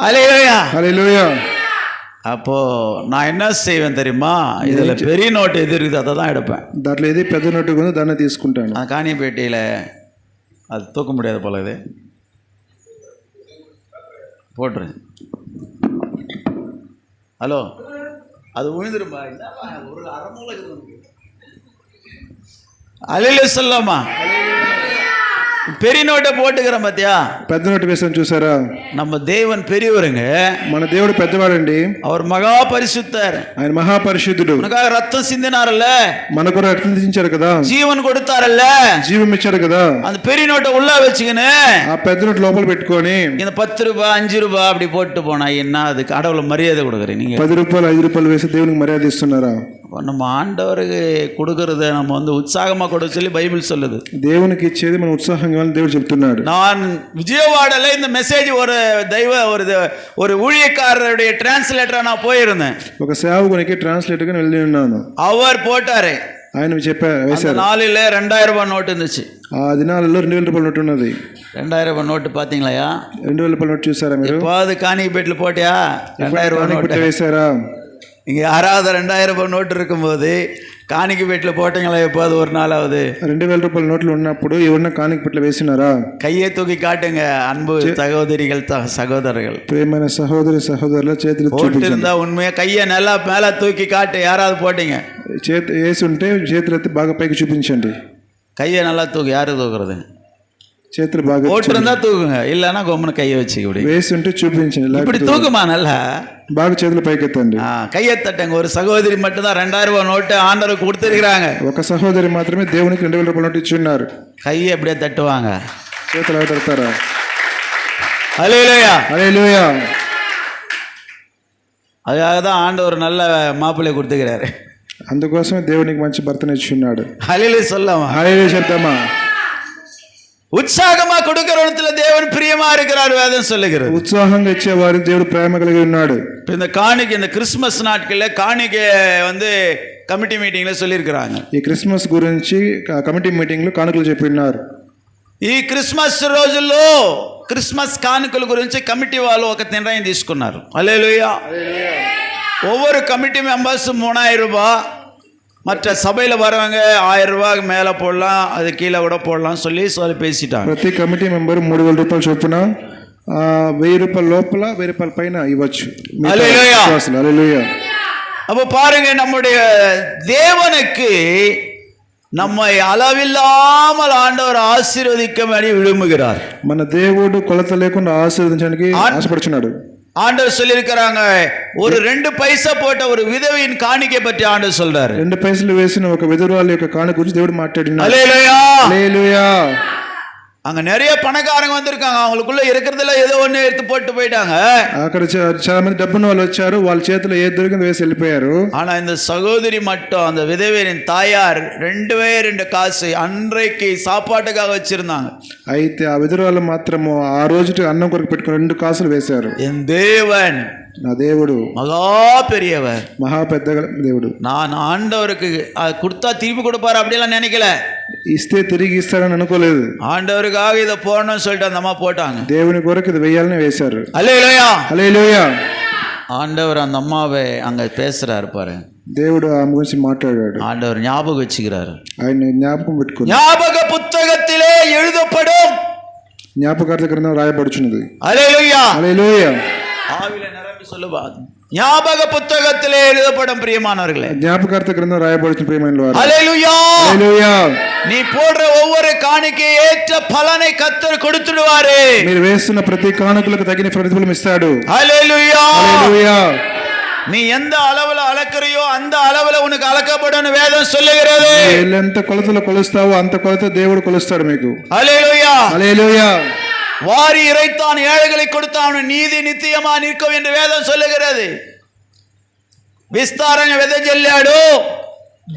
ஹல்லேலூயா, ஹல்லேலூயா. அப்போ நான் என்ன செய்வேன் தெரியுமா. இதில் பெரிய நோட்டு எது இருக்குது அதை தான் எடுப்பேன். దాంట్లో ఏది పెద్ద నోటు ఉందో దాన్ని తీసుకుంటాను. காணிப்பேட்டையில் அது தூக்க முடியாது போல இது போட்டுருங்க. ஹலோ, அது விழுந்துருப்பா. ஒரு அரை மூளை அலையில சொல்லமா. பெரிய நோட்டை போட்டுக்கிறேன் பாத்தியா. పెద్ద నోటు వేసాను చూసారా. நம்ம தேவன் பெரியவருங்க. మన దేవుడు పెద్దవాడండి. அவர் மகா பரிசுத்தர். ఆయన మహాపరిశుద్ధుడు. మనకు రక్తం సిందినారல்ல, మనకు రక్తం చిందించారు కదా. జీవన్ கொடுத்தாరல்ல, జీవం ఇచ్చారు కదా. அந்த பெரிய நோட்டை உள்ள வச்சுக்கின்னு ఆ పెద్ద నోటు లోపల పెట్టుకొని இந்த 10 ரூபாய் 5 ரூபாய் அப்படி போட்டு போனா என்ன அது கடவுளுக்கு மரியாதை கொடுக்குறீங்க. நீங்க 10 రూపాయలు 5 రూపాయలు వేసి దేవునికి మర్యాద ఇస్తున్నారా. நம்ம ஆண்டவருக்கு கொடுக்கறத நம்ம உற்சாகமா கொடுக்க சொல்லி பைபிள் சொல்லுது. దేవునికి ఇచ్చేది మనం ఉత్సాహంగా దేవుడు చెప్తున్నాడు. நான் விஜயவாடல இந்த மெசேஜ் ஒரு ஊழியக்காரருடைய டிரான்ஸ்லேட்டரா நான் போயிருந்தேன். ఒక సేవకునికి ట్రాన్స్లేటర్ గా వెళ్ళి ఉన్నాను. அவர் போட்டாரு. ఆయన వేశారు. நாளில் 2000 ரூபாய் நோட்டு இருந்துச்சு. ఆ దినాలలో 2000 రూపాయల నోటు ఉన్నది. 2000 రూపాయల నోటు பாத்தீங்களா. 2000 రూపాయల నోటు చూసారా మీరు. కాణిపేటలు పోటియా 2000 రూపాయల నోటు వేశారా. இங்கே யாராவது 2000 ரூபாய் நோட்டு இருக்கும்போது కాணிక పెట్లు పోటంగా எப்போது ஒரு நாளாவது 2000 రూపాయల నోట్లు ఉన్నప్పుడు ఎవరన్నా కాணிక పెట్లు వేసినారా? கையை தூக்கி காட்டுங்க அன்பு சகோதரிகள் சகோதரர்கள், ప్రియమైన సహోదరి సహోదరుల చేతులు போட்டிருந்தா உண்மையா கையை நல்லா மேலே தூக்கி காட்டு. யாராவது போட்டீங்க చేతి వేసి ఉంటే చేతులెత్తి బాగా పైకి చూపించండి. கையை நல்லா தூக்கு. யாரு தூக்குறது? చేతులు బాగా போட்டிருந்தா தூக்குங்க, இல்லைன்னா கொమ్మனு கையை வச்சு இப்படி వేసి ఉంటే చూపించండి. இப்படி தூக்குமா நல்லா బాగా చేతులు పైకెత్తండి. கையை தட்டுங்க. ஒரு சகோதரி மட்டும்தான் 2000 ரூபாய் நோட்டு ஆண்டவருக்கு கொடுத்துருக்காங்க. ఒక సహోదరి మాత్రమే దేవునికి 2000 రూపాయల నోటు ఇచ్చి ఉన్నారు. கையை அப்படியே தட்டுவாங்க. చేతులు అలా తడతారా? ஹல்லேலூயா హల్లెలూయా. அதுக்காக தான் ஆண்டவர் நல்ல மாப்பிள்ளை கொடுத்துக்கிறாரு. అందుకోసమే దేవునికి మంచి భర్తను ఇచ్చి ఉన్నాడు. ஹல்லேலூயா சொல்லாமா? హల్లెలూయా చెప్తామా? உற்சாகமா கொடுக்கிறவனத்துல தேவன் பிரியமா இருக்கிறார் வேதம் சொல்லுகிறது. உற்சாகంగా ఇచ్చేవారు దేవుడు ప్రేమ కలిగి ఉన్నాడు. இந்த காணிக்கை, இந்த கிறிஸ்மஸ் நாட்கள்ல காணிக்கை கமிட்டி மீட்டிங்ல சொல்லியிருக்கிறாங்க. ఈ క్రిస్మస్ గురించి కమిటీ మీటింగ్ లో కానుకలు చెప్పినారు. ఈ క్రిస్మస్ రోజుల్లో క్రిస్మస్ కానుకల గురించి కమిటీ వాళ్ళు ఒక నిర్ణయం తీసుకున్నారు. హల్లెలూయా. ஒவ்வொரு கமிட்டி மெம்பர்ஸ் 3000 ரூபாய், மற்ற சபையில் வரவங்க 1000 ரூபாய்க்கு மேலே போடலாம், அது கீழே கூட போடலாம் சொல்லி பேசிட்டாங்க. ప్రతి కమిటీ మెంబర్ 3000 రూపాయలు చొప్పున 1000 రూపాయల లోపల 1000 రూపాయల పైన ఇవ్వచ్చు. హల్లెలూయా. హల్లెలూయా. அப்போ பாருங்க, நம்முடைய தேவனுக்கு நம்மை அளவில்லாமல் ஆண்டவர் ஆசீர்வதிக்க வேண்டி விரும்புகிறார். మన దేవుడు కొలత లేకుండా ఆశీర్వదించడానికి ఆశపడుచున్నాడు. ஆண்டவர் சொல்லியிருக்கிறாங்க, ஒரு 2 பைசா போட்ட ஒரு விதவையின் காணிக்கை பற்றி ஆண்டவர் சொல்றாரு. 2 పైసలు వేసిన ఒక విధవరాలి యొక్క కానుక గురించి దేవుడు మాట్లాడినాడు. హల్లెలూయా. హల్లెలూయా. அங்க நிறைய பணக்காரங்க வந்திருக்காங்க, அவங்களுக்குள்ள இருக்கிறதுல ஏதோ ஒண்ணு எடுத்து போட்டு போயிட்டாங்க. అక్కడ చాలా మంది డబ్బున్న వాళ్ళు వచ్చారు, వాళ్ళ చేతిలో ఏది దొరికిందో వేసి వెళ్ళిపోయారు. ஆனா இந்த சகோதரி மட்டும், அந்த விதவையின் தாயார் 2 காசு அன்றைக்கு சாப்பாட்டுக்காக வச்சிருந்தாங்க. అయితే ఆ విధవరాలు మాత్రము ఆ రోజు అన్నం కొరకు పెట్టుకుని 2 కాసులు వేశారు. என் தேவன், నా దేవుడు மகா பெரியவர், మహా పెద్ద దేవుడు. நான் ஆண்டவருக்கு கொடுத்தா திருப்பி கொடுப்பாரு அப்படியெல்லாம் நினைக்கல. ఇస్తే తిరిగి ఇస్తాడని అనుకోలేదు. ஆண்டவருக்காக இதை போடணும்னு சொல்லிட்டு அந்த அம்மா போட்டாங்க. దేవుని కొరకు ఇది వేయాలని వేశారు. హల్లెలూయా. హల్లెలూయా. ஆண்டவர் அந்த அம்மாவை அங்க பேசுறாரு பாரு. దేవుడు ఆమె గురించి మాట్లాడాడు. ஆண்டவர் ஞாபகம் வச்சுக்கிறாரு. ఆయన జ్ఞాపకం పెట్టుకుని ஞாபக புத்தகத்திலே எழுதப்படும். జ్ఞాపకార్థ గ్రంథం రాయబడుచున్నది. ஹல்லேலூயா. హల్లెలూయా. ஆவியிலே நிரம்பி சொல்லுவா. ஞாபக புத்தகத்திலே எழுதப்படும் பிரியமானவர்களே. జ్ఞాపకార్థ గ్రంథం రాయబడుచున్న ప్రియమైన వారు. ஹல்லேலூயா. హల్లెలూయా. நீ போடுற ஒவ்வொரு காணிக்கை ஏற்ற பலனை கர்த்தர் கொடுத்துடுவாரு. మీరు వేస్తున్న ప్రతి కానుకలకు తగిన ప్రతిఫలం ఇస్తాడు. ஹல்லேலூயா. హల్లెలూయా. நீ எந்த அளவுல அளக்கறியோ அந்த அளவுல உனக்கு அளக்கப்படும் வேதம் சொல்லுகிறது. ఎంత కొలతలో కొలుస్తావో అంత కొలత దేవుడు కొలుస్తాడు మీకు. ஹல்லேலூயா. హల్లెలూయా. వారి ఇరైతాన్ ఏழைகளை கொடுத்தான் నీతి నిత్యమా నిற்கும் என்று వేదం சொல்லுகிறது. విస్తారంగా వెదజల్లాడు,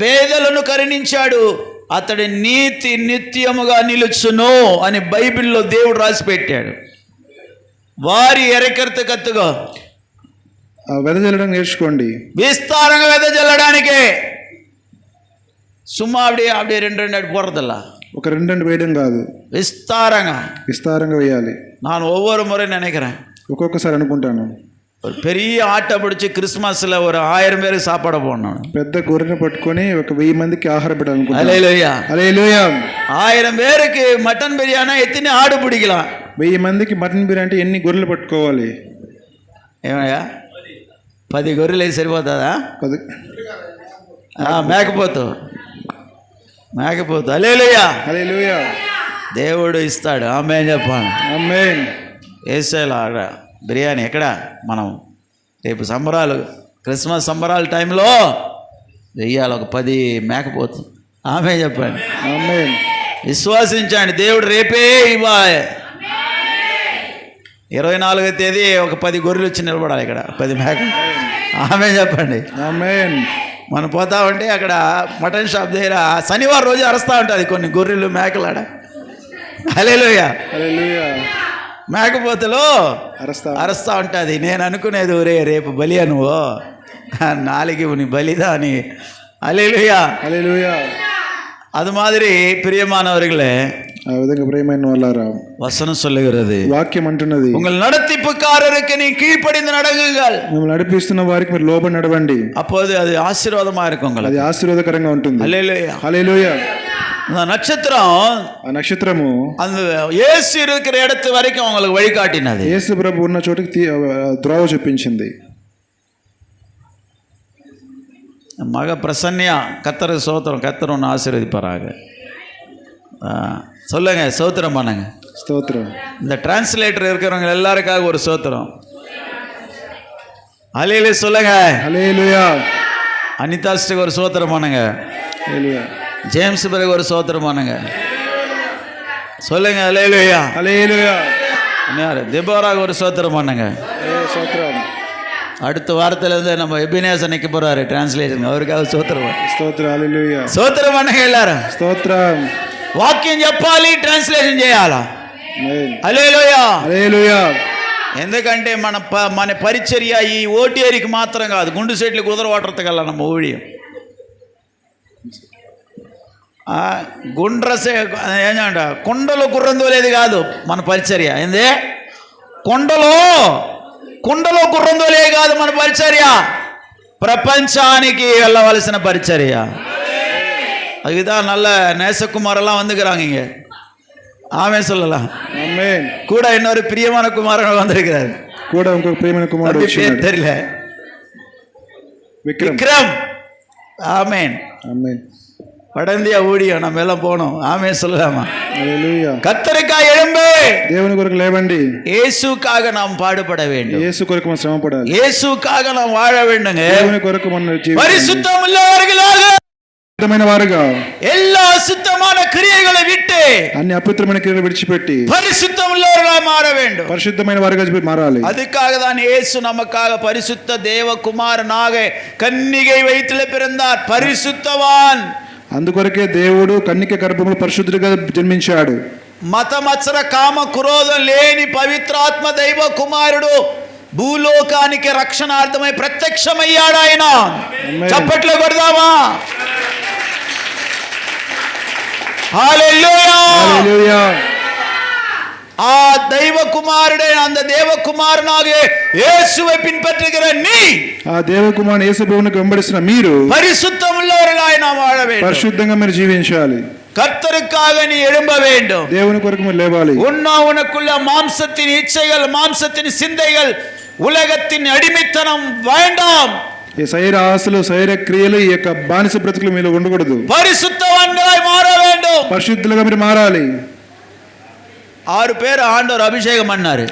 పేదలను కరుణించాడు, అతడి నీతి నిత్యముగా నిలుచును అని బైబిల్లో దేవుడు రాసి పెట్టాడు. వారి ఎరకర్త కత్తుగా వెదజల్లడం నేర్చుకోండి. విస్తారంగా వెదజల్లడానికే சும்மா அப்படியே 2 அடி போடுறதில்ல. ఒక 2 వేయడం కాదు, విస్తారంగా వేయాలి. நான் ஒவ்வொரு முறை நினைக்கிறேன், ఒక్కొక్కసారి అనుకుంటాను, ஒரு பெரிய ஆட்டை பிடிச்சி கிறிஸ்மஸ்ல ஒரு 1000 பேருக்கு சாப்பாடு போடணும். పెద్ద గొర్రెను పట్టుకొని ఒక 1000 మందికి ఆహారం పెట్టాలనుకుంటాను. హల్లెలూయా. హల్లెలూయా. 1000 பேருக்கு మటన్ బిర్యానీ ఎత్తిని ఆడు పిడికిలా. 1000 మందికి మటన్ బిర్యానీ అంటే ఎన్ని గొర్రెలు పట్టుకోవాలి? ఏమయ్యా, 10 గొర్రెలు అయితే సరిపోతుందా? 10 మేకపోతు. హల్లెలూయా. హల్లెలూయా. దేవుడు ఇస్తాడు. ఆమేన్ చెప్పండి. ఆమేన్. ఏసేలా బిర్యానీ ఎక్కడ మనం రేపు సంబరాలు, క్రిస్మస్ సంబరాల టైంలో వెయ్యాలి ఒక 10 మేకపోతు. ఆమేన్ చెప్పండి. ఆమేన్. విశ్వాసించండి, దేవుడు రేపే ఇవ్వాలి. 24వ తేదీ ఒక 10 గొర్రెలు వచ్చి నిలబడాలి ఇక్కడ, 10 మేక. ఆమేన్ చెప్పండి. ఆమేన్. మనం పోతా ఉంటే అక్కడ మటన్ షాప్ దగ్గర శనివారం రోజు అరుస్తూ ఉంటుంది కొన్ని గొర్రెలు మేకలాడ. హల్లెలూయా. హల్లెలూయా. మేకపోతలో అరుస్తూ ఉంటుంది. నేను అనుకునేది, ఒరే రేపు బలియా నువ్వు, 4 నీ బలిదా అని. హల్లెలూయా. హల్లెలూయా. அது மாதிரி பிரியமானவர்களே, ఆ విధంగా ప్రియమైన వాళ్ళారా வசனம் சொல்லுகிறது, వాక్యం అంటున్నది, உங்கள் நடத்திப்புக்காரருக்கு நீ கீழ்ப்படிந்து நடங்குங்கள். మిమ్మల్ని నడిపిస్తున్న వారికి మీరు లోబడి నడవండి, அப்போது அது ஆசீர்வாதமா இருக்கும் உங்களுக்கு. అది ఆశీర్వాదకరంగా ఉంటుంది. அல்லேலூயா. హల్లెలూయా. அந்த நட்சத்திரம் ఆ నక్షత్రము அந்த இயேசு இருக்கிற இடத்து வரைக்கும் உங்களுக்கு வழிகாட்டினது. యేసు ప్రభు ఉన్న చోటికి త్రోవ చూపించింది. மக பிரசன்னியா கர்த்தருக்கு ஸ்தோத்திரம். கர்த்தர் ஒன்று ஆசீர்வதிப்பாராக. சொல்லுங்க, ஸ்தோத்திரம் பண்ணுங்க. స్తోత్రం. இந்த டிரான்ஸ்லேட்டர் இருக்கிறவங்க எல்லாருக்காக ஒரு ஸ்தோத்திரம். அல்லேலூயா சொல்லுங்க. హల్లెలూయా. அனிதாஸ்டுக்கு ஒரு ஸ்தோத்திரம் பண்ணுங்க. హల్లెలూయా. ஜேம்ஸ் பிறகு ஒரு ஸ்தோத்திரம் பண்ணுங்க. சொல்லுங்க அல்லேலூயா. హల్లెలూయా. தெபோராக்கு ஒரு ஸ்தோத்திரம் பண்ணுங்க. స్తోత్రం. அடுத்த வாரத்திலேருந்து நம்ம எபினேசன் நிற்க போறாரு டிரான்ஸ்லேஷன், அவருக்காக ஸ்தோத்திரம். స్తోత్రం. హల్లెలూయా. ஸ்தோத்திரம் பண்ணுங்க எல்லாரும். స్తోత్రం. వాక్యం చెప్పాలి, ట్రాన్స్లేషన్ చేయాలా. ఆమేన్. హల్లెలూయా. హల్లెలూయా. ఎందుకంటే మన పరిచర్య ఈ ఓటీఏరికి మాత్రం కాదు, గుండు సెట్లు కుదరవాటర్తగల நம்ம ஊழியம் గుండ్రసే ఏంటంట కొండలో గుర్రందోలేది కాదు మన పరిచర్య. ఏంది కొండలో గుర్రందోలే కాదు మన పరిచర్య, பிரபஞ்சாనికి వెళ్ళవలసిన పరిచర్య. அதுதான் நல்ல நேசகுமாரெல்லாம் வந்துக்கிறாங்க இங்கே. ஆமென் சொல்லலாம். ஆமென். கூட இன்னொரு பிரியமான குமாரன் வந்திருக்கிறார். கூட உங்க பிரியமான குமாரன் பேர் தெரியல, விக்ரம். ஆமென். ஆமென். வட இந்தியா ஊழியம் நம்ம எல்லாம் போனோம். ஆமென் சொல்லலாமா. ஹல்லேலூயா. கர்த்தருக்காக எழும்பு, దేవుని కొరకు లేవండి. இயேசுக்காக நாம் பாடுபட வேண்டும். యేసు కొరకు మనం శ్రమపడాలి. இயேசுக்காக நாம் வாழ வேண்டுங்க. దేవుని కొరకు మనం జీవించాలి. பரிசுத்தம் உள்ளவர்களாக, పరిశుద్ధమైన వారుగా, எல்லா அசுத்தமான கிரியைகளை விட்டு అన్ని అపవిత్రమైన క్రియలు విడిచిపెట్టి பரிசுத்தம் உள்ளவர்களாக மாற வேண்டும். పరిశుద్ధమైన వారుగా మారాలి. அதுக்காக தான் இயேசு நமக்காக பரிசுத்த தேவகுமாரனாக கன்னிகை வயிற்றிலே பிறந்தார், பரிசுத்தவான். అందుకొరకే దేవుడు కన్నిక గర్భంలో పరిశుద్ధుడిగా జన్మించాడు. మతమత్సర కామ క్రోధం లేని పవిత్రాత్మ దైవ కుమారుడు భూలోకానికి రక్షణార్థమై ప్రత్యక్షమయ్యాడు ఆయన. చప్పట్లు కొడదామా. హల్లెలూయా. హల్లెలూయా. ஆ தெய்வகுமாரனே, அந்த தேவகுமாரனாக இயேசுவை பின்பற்றுகிற நீ, ఆ దేవకుమారుని యేసు ప్రభువును వెంబడిస్తున్న మీరు பரிசுத்தம் உள்ளவர்களாய் நாம் வாழ வேண்டும். పరిశుద్ధంగా మీరు జీవించాలి. கர்த்தருக்காக நீ எழும்ப வேண்டும். దేవుని కొరకు మీరు లేవాలి. உனக்குள்ள மாம்சத்தின் இச்சைகள், மாம்சத்தின் சிந்தைகள், உலகத்தின் அடிமைத்தனம் வேண்டாம். ఈ శరీర ఆశలు, శరీర క్రియలు, ఈ యొక్క బానిస బ్రతుకులు మీలో ఉండకూడదు. பரிசுத்தவான்களாய் மாற வேண்டும். పరిశుద్ధులుగా మీరు మారాలి. 6 பேர் ஆண்டவர் அபிஷேகம் பண்ணாரு.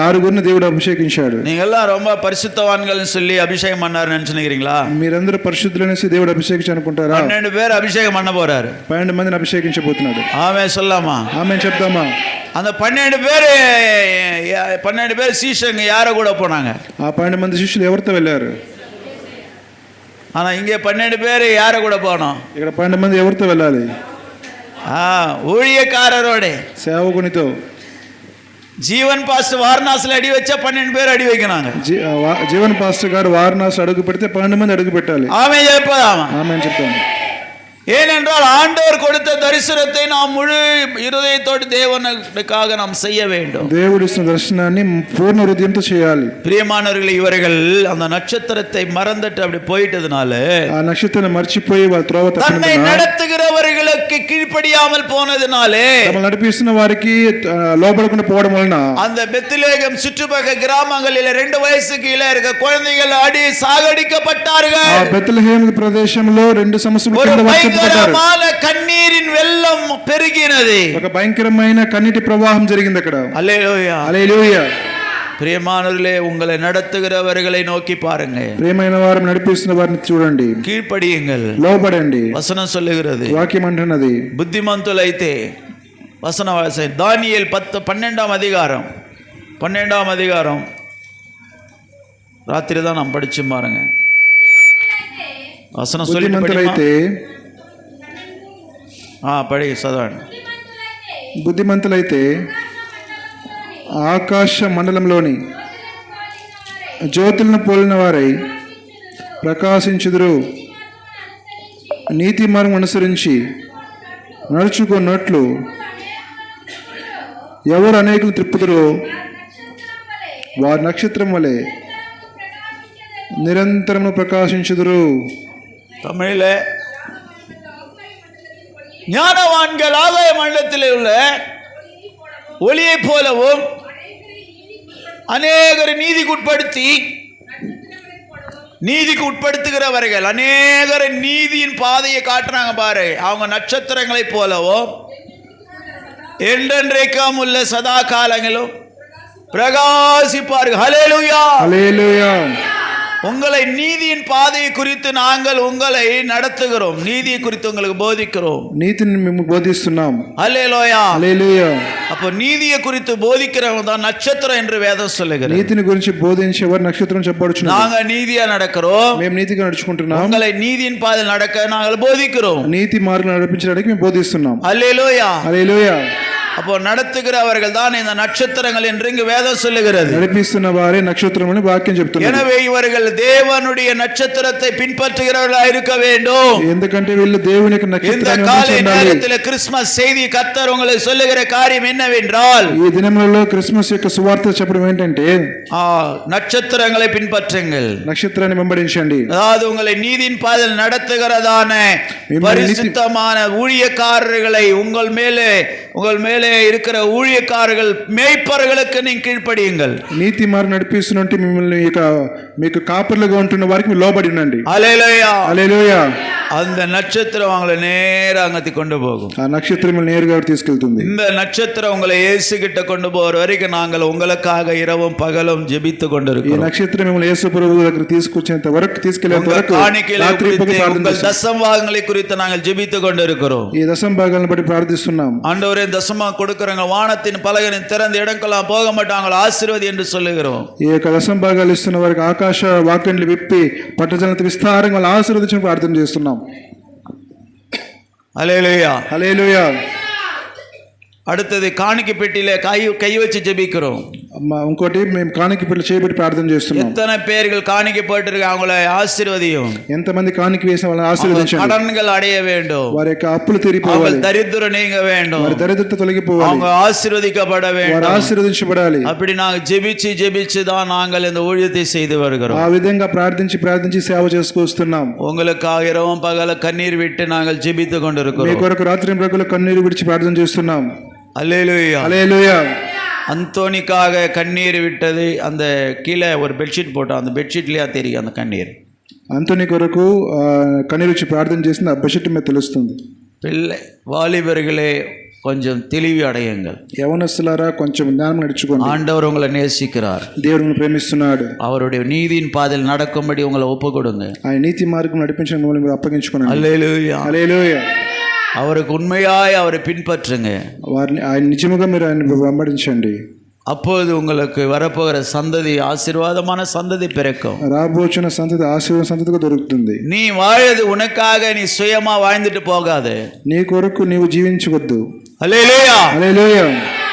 6 దేవుడు అభిషేకించాడు. நீங்க எல்லாம் ரொம்ப பரிசுத்தவான்கள்னு சொல்லி அபிஷேகம் பண்ணாரு நினைச்சுக்கிறீங்களா? మీరందరూ పరిశుద్ధులనేసి దేవుడు అభిషేకించి అనుకుంటారా? 12 பேர் అభిషేகம் பண்ண போறாரு. 12 మందిని అభిషేకించబోతున్నాడు. ஆமென் சொல்லாமா. ఆమేన్ చెప్తామా. அந்த 12 பேர் சீஷங்க யார கூட போனாங்க? ఆ 12 మంది శిష్యులు ఎవరితో వెళ్ళారు? ஆனா இங்கே 12 பேர் யார கூட போனோம்? ఇక్కడ 12 మంది ఎవరితో వెళ్ళాలి? ஊழியக்காரரோட, సేవకునితో. జీవన్ పాస్టర్ వారణాసిలో అడి వచ్చా 12 பேர் అడి வைக்கிறாங்க. జీవన్ పాస్టర్ గారు వారణాసి అడుగు పెడితే 12 మంది అడుగు పెట్టాలి. ఆమె చెప్పదామా. ఆమేన్ చెప్తాను. ஏனென்றால் ஆண்டவர் கொடுத்த தரிசனத்தை நாம் முழு இருதயத்தோடு தேவனுக்காக நாம் செய்ய வேண்டும். దేవుడు ఇచ్చిన దర్శనాన్ని పూర్ణ హృదయంతో చేయాలి. பிரியமானவர்களே, இவர்கள் அந்த நட்சத்திரத்தை மறந்துட்டு அப்படி போயிட்டதுனால, ఆ నక్షత్రాన్ని మర్చిపోయి వాళ్ళ త్రోవ தன்னை நடத்துகிறவர்களுக்கு கீழ்ப்படியாமல் போனதுனாலே, తమను నడిపిస్తున్న వారికి లోబడకుండా పోవడం వలన அந்த பெத்லகேம் சுற்றுப்பக்க கிராமங்களில் 2 வயசு கீழே இருக்க குழந்தைகள் அடி சாகடிக்கப்பட்டார்கள். ఆ బెత్లెహేమ్ ప్రదేశంలో 2 సంవత్సరాల కింద భయంకరమైన కన్నీరిన్ వెల్లం పెరిగినది. ఒక భయంకరమైన కన్నీటి ప్రవాహం జరిగింది అక్కడ. హల్లెలూయా. హల్లెలూయా. பிரியமானவர்களே, உங்களை நடத்துகிறவர்களை நோக்கி பாருங்க. ప్రియమైన వారు నడిపిస్తున్న వారిని చూడండి. కీழ்పడియుங்கள். లోబడండి. వచనం சொல்லுகிறது. వాక్యం అంటున్నది. బుద్ధిమంతులైతే వచనం దానియేలు 12ஆம் அதிகாரம் 12ஆம் அதிகாரம் ராத்திரி தான் நாம் படிச்சு பாருங்க. వచనం బుద్ధిమంతులైతే పడి చదవండి. బుద్ధిమంతులైతే ఆకాశ మండలంలోని జ్యోతులను పోలిన వారై ప్రకాశించుదురు. నీతి మార్గం అనుసరించి నడుచుకున్నట్లు ఎవరు అనేకులు త్రిప్పుదురో వారు నక్షత్రం వలె நிரந்தரம் பிரகாசிச்சுதுரு. தமிழில் ஞானவான்கள் ஆகாய மண்டலத்தில் உள்ள ஒளியை போலவும் அநேகரை நீதிக்கு உட்படுத்துகிறவர்கள் அநேகரை நீதியின் பாதையை காட்டுறாங்க பாரு. அவங்க நட்சத்திரங்களை போலவும் என்றென்றைக்கும் உள்ள சதா காலங்களும் பிரகாசிப்பார்கள். ஹல்லேலூயா, ஹல்லேலூயா. உங்களை நீதியின் பாதையை குறித்து நாங்கள் உங்களை நடத்துகிறோம், நீதியை குறித்து உங்களுக்கு போதிக்கிறோம், நீதிని మేము బోధిస్తున్నాం. హల్లెలూయా, హల్లెలూయా. அப்போ நீதியை குறித்து போதிக்கிறவங்க தான் நட்சத்திரம் என்று வேதம் சொல்லுகிறது. నీతిని గురించి బోధించేవారు నక్షత్రం చెప్పబడుచున్నారు. நாங்க நீதியா நடக்கிறோம், మేము నీతిగా నడుచుకుంటున్నాం. உங்களை நீதியின் பாதையில் நடக்க நாங்கள் போதிக்கிறோம், నీతి మార్గంలో నడిపించడానికి మేము బోధిస్తున్నాం. హల్లెలూయా, హల్లెలూయా. அப்போ நடத்துகிறவர்கள் தான் இந்த நட்சத்திரங்கள் என்று இங்கு வேதம் சொல்லுகிறது. నడిపిస్తున్న వారే నక్షత్రమని వాక్యం చెప్తున్నారు. எனவே இவர்கள் தேவனுடைய நட்சத்திரத்தை பின்பற்றுகிறவர்களாக இருக்க வேண்டும். ఎందుకంటే వీళ్ళు దేవుని యొక్క నక్షత్రాన్ని అనుసరించాలి. இந்த காலை நேரத்தில் கிறிஸ்மஸ் செய்தி கர்த்தர் உங்களுக்கு சொல்லுகிற காரியம் என்னவென்றால், ఈ దినములలో క్రిస్మస్ యొక్క సువార్త చెప్పడం ఏంటంటే நட்சத்திரங்களை பின்பற்றுங்கள், నక్షత్రాన్ని వెంబడించండి. அதாவது உங்களை நீதியின் பாதையில் நடத்துகிறதான பரிசுத்தமான ஊழியக்காரர்களை உங்கள் மேலே இருக்கிற ஊழியக்காரர்கள் மேய்ப்பர்களுக்கு நீங்க கீழ்ப்படியுங்கள். నీతి మార్ నడిపిస్తున్నట్టు మిమ్మల్ని మీకు కాపర్లుగా ఉంటున్న వారికి లోబడి ఉండండి. హల్లెలూయా, హల్లెలూయా. அந்த நட்சத்திரம் உங்களை நேரா அங்கத்தி கொண்டு போகும். ఆ నక్షత్రం నేరుగా తీసుకెళ్తుంది. இந்த நட்சத்திரம் உங்களை இயேசு கிட்ட கொண்டு போற வரைக்கும் நாங்கள் உங்களுக்காக இரவும் பகலும் ஜெபித்து கொண்டிருக்கிறோம். ఈ నక్షత్రం మిమ్మల్ని యేసు ప్రభువు దగ్గర తీసుకొచ్చేంత వరకు తీసుకెళ్లేంత వరకు రాత్రి పగలు ప్రార్థన చేస్తాం. దశంభాగங்களை குறித்து நாங்கள் ஜெபித்து கொண்டிருக்கிறோம். ఈ దశంభాగాలను బట్టి ప్రార్థిస్తున్నాం. ஆண்டவரே தசமா கொடுக்கறங்க வானத்தின் பலகனின் திறந்த இடங்களாம் போக மாட்டாங்க ஆசீர்வாதி என்று சொல்லுகிறோம். ఈ యొక్క దశంభాగాలు ఇస్తున్న వారికి ఆకాశ వాక్యంలు విప్పి పట్టజనంత విస్తారంగా ఆశీర్వదించని ప్రార్థన చేస్తున్నాం. ஹல்லேலூயா, ஹல்லேலூயா. அடுத்தது காணிக்கை பெட்டியில கை வச்சு ஜெபிக்கிறோம். ఇంకోటి మేము కాணிక పెట్టి చేయబెట్టి ప్రార్థన చేస్తున్నాం. எத்தனை பேர்கள் காணிக்கை போட்டிருக்காங்க அவங்களை ஆசீர்வதியும். ఎంతమంది కాணிక వేసిన వాళ్ళని ఆశీర్వదించండి. கடன்கள் அடைய வேண்டும், వారి యొక్క అప్పులు తీరిపోవాలి, దరిద్రం நீங்க வேண்டும், వారి దరిద్రత తొలగిపోవాలి, அவங்க ఆశీర్వదిக்கப்பட வேண்டும், వారు ఆశీర్వదించబడాలి. அப்படி நாங்க ஜெபிச்சு தான் நாங்கள் இந்த ஊழியத்தை செய்து வருகிறோம். ఆ విధంగా ప్రార్థించి సేవ చేసుకొస్తున్నాం. உங்களுக்காக இரவும் பகல கண்ணீர் விட்டு நாங்கள் ஜெபித்து கொண்டிருக்கிறோம். మీ కొరకు రాత్రి పగలు కన్నీరు విడిచి ప్రార్థన చేస్తున్నాం. ஹல்லேலூயா, ஹல்லேலூயா. அந்தோனிக்காக கண்ணீர் விட்டது அந்த கீழே ஒரு பெட்ஷீட் போட்டோம், அந்த பெட்ஷீட்லயே தெரியும் அந்த கண்ணீர். అంతోని కొరకు కన్నీరు విడిచి ప్రార్థన చేసిన ఆ బెడ్షీట్ మీద తెలుస్తుంది. పిల్ల வாலிபர்களே கொஞ்சம் தெளிவு அடையுங்கள். యవనస్తులారా కొంచెం జ్ఞానం నడుచుకోండి. ஆண்டவர் உங்களை நேசிக்கிறார், దేవుడు మిమ్మల్ని ప్రేమిస్తున్నాడు. அவருடைய நீதியின் பாதையில் நடக்கும்படி உங்களை ஒப்புக்கொடுங்க. ఆయన నీతి మార్గం నడిపించిన మిమ్మల్ని మీరు అప్పగించుకోండి. హల్లెలూయా, హల్లెలూయా. அவருக்கு உண்மையாய் அவரை பின்பற்றுங்க. వారిని ఆయన నిజముగా మీరు ఆయన వెంబడించండి. அப்போது உங்களுக்கு வரப்போகிற சந்ததி ஆசீர்வாதமான சந்ததி பிறக்கும். రాబోచున్న సంతతి ఆశీర్వాద సంతతిగా దొరుకుతుంది. நீ வாழது உனக்காக நீ சுயமா வாழ்ந்துட்டு போகாது. నీ కొరకు నీవు జీవించవద్దు. ஹல்லேலூயா, హల్లెలూయా.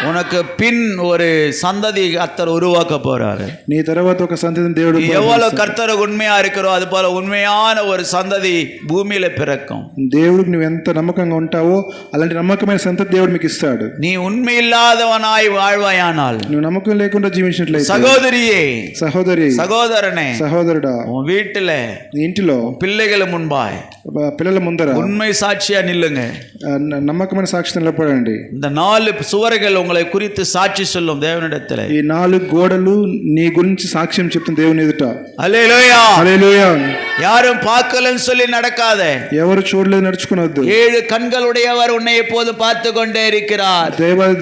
உனக்கு பின் ஒரு சந்ததி கர்த்தர் உருவாக்க போறாரு. నీ తర్వాత ఒక సంతతిని దేవుడు எவ்வளவு கர்த்தருக்கு உண்மையா இருக்கிறோ அது போல உண்மையான ஒரு சந்ததி பூமியில பிறக்கும். దేవుడికి నువ్వు ఎంత నమ్మకంగా ఉంటావో అలాంటి నమ్మకమైన సంతతి దేవుడు మీకు ఇస్తాడు. நீ உண்மை இல்லாதவனாய் வாழ்வாயானால், నువ్వు నమ్మకం లేకుండా జీవించినట్లయితే, சகோதரியே, సహోదరి, சகோதரனே, సహోదరుడా, உன் வீட்டுல నీ ఇంటిలో பிள்ளைகள் முன்பாய் పిల్లల ముందర உண்மை సాక్షిயா నిల్లుங்க. నమ్మకమైన సాక్షి నిలబడండి. இந்த 4 சுவர்கள் உங்களை குறித்து சாட்சி சொல்லும் தேவனிடத்தில். ఈ 4 గోడలు నీ గురించి సాక్ష్యం చెప్తున్న దేవుని ఎదుట. హల్లెలూయా, హల్లెలూయా. யாரும் பார்க்கலன்னு சொல்லி நடக்காத. ఎవరు చూడలేదు నడుచుకోవద్దు. 7 కన్నులుடையவர் உன்னை எப்போதும் பார்த்து கொண்டே இருக்கிறார்.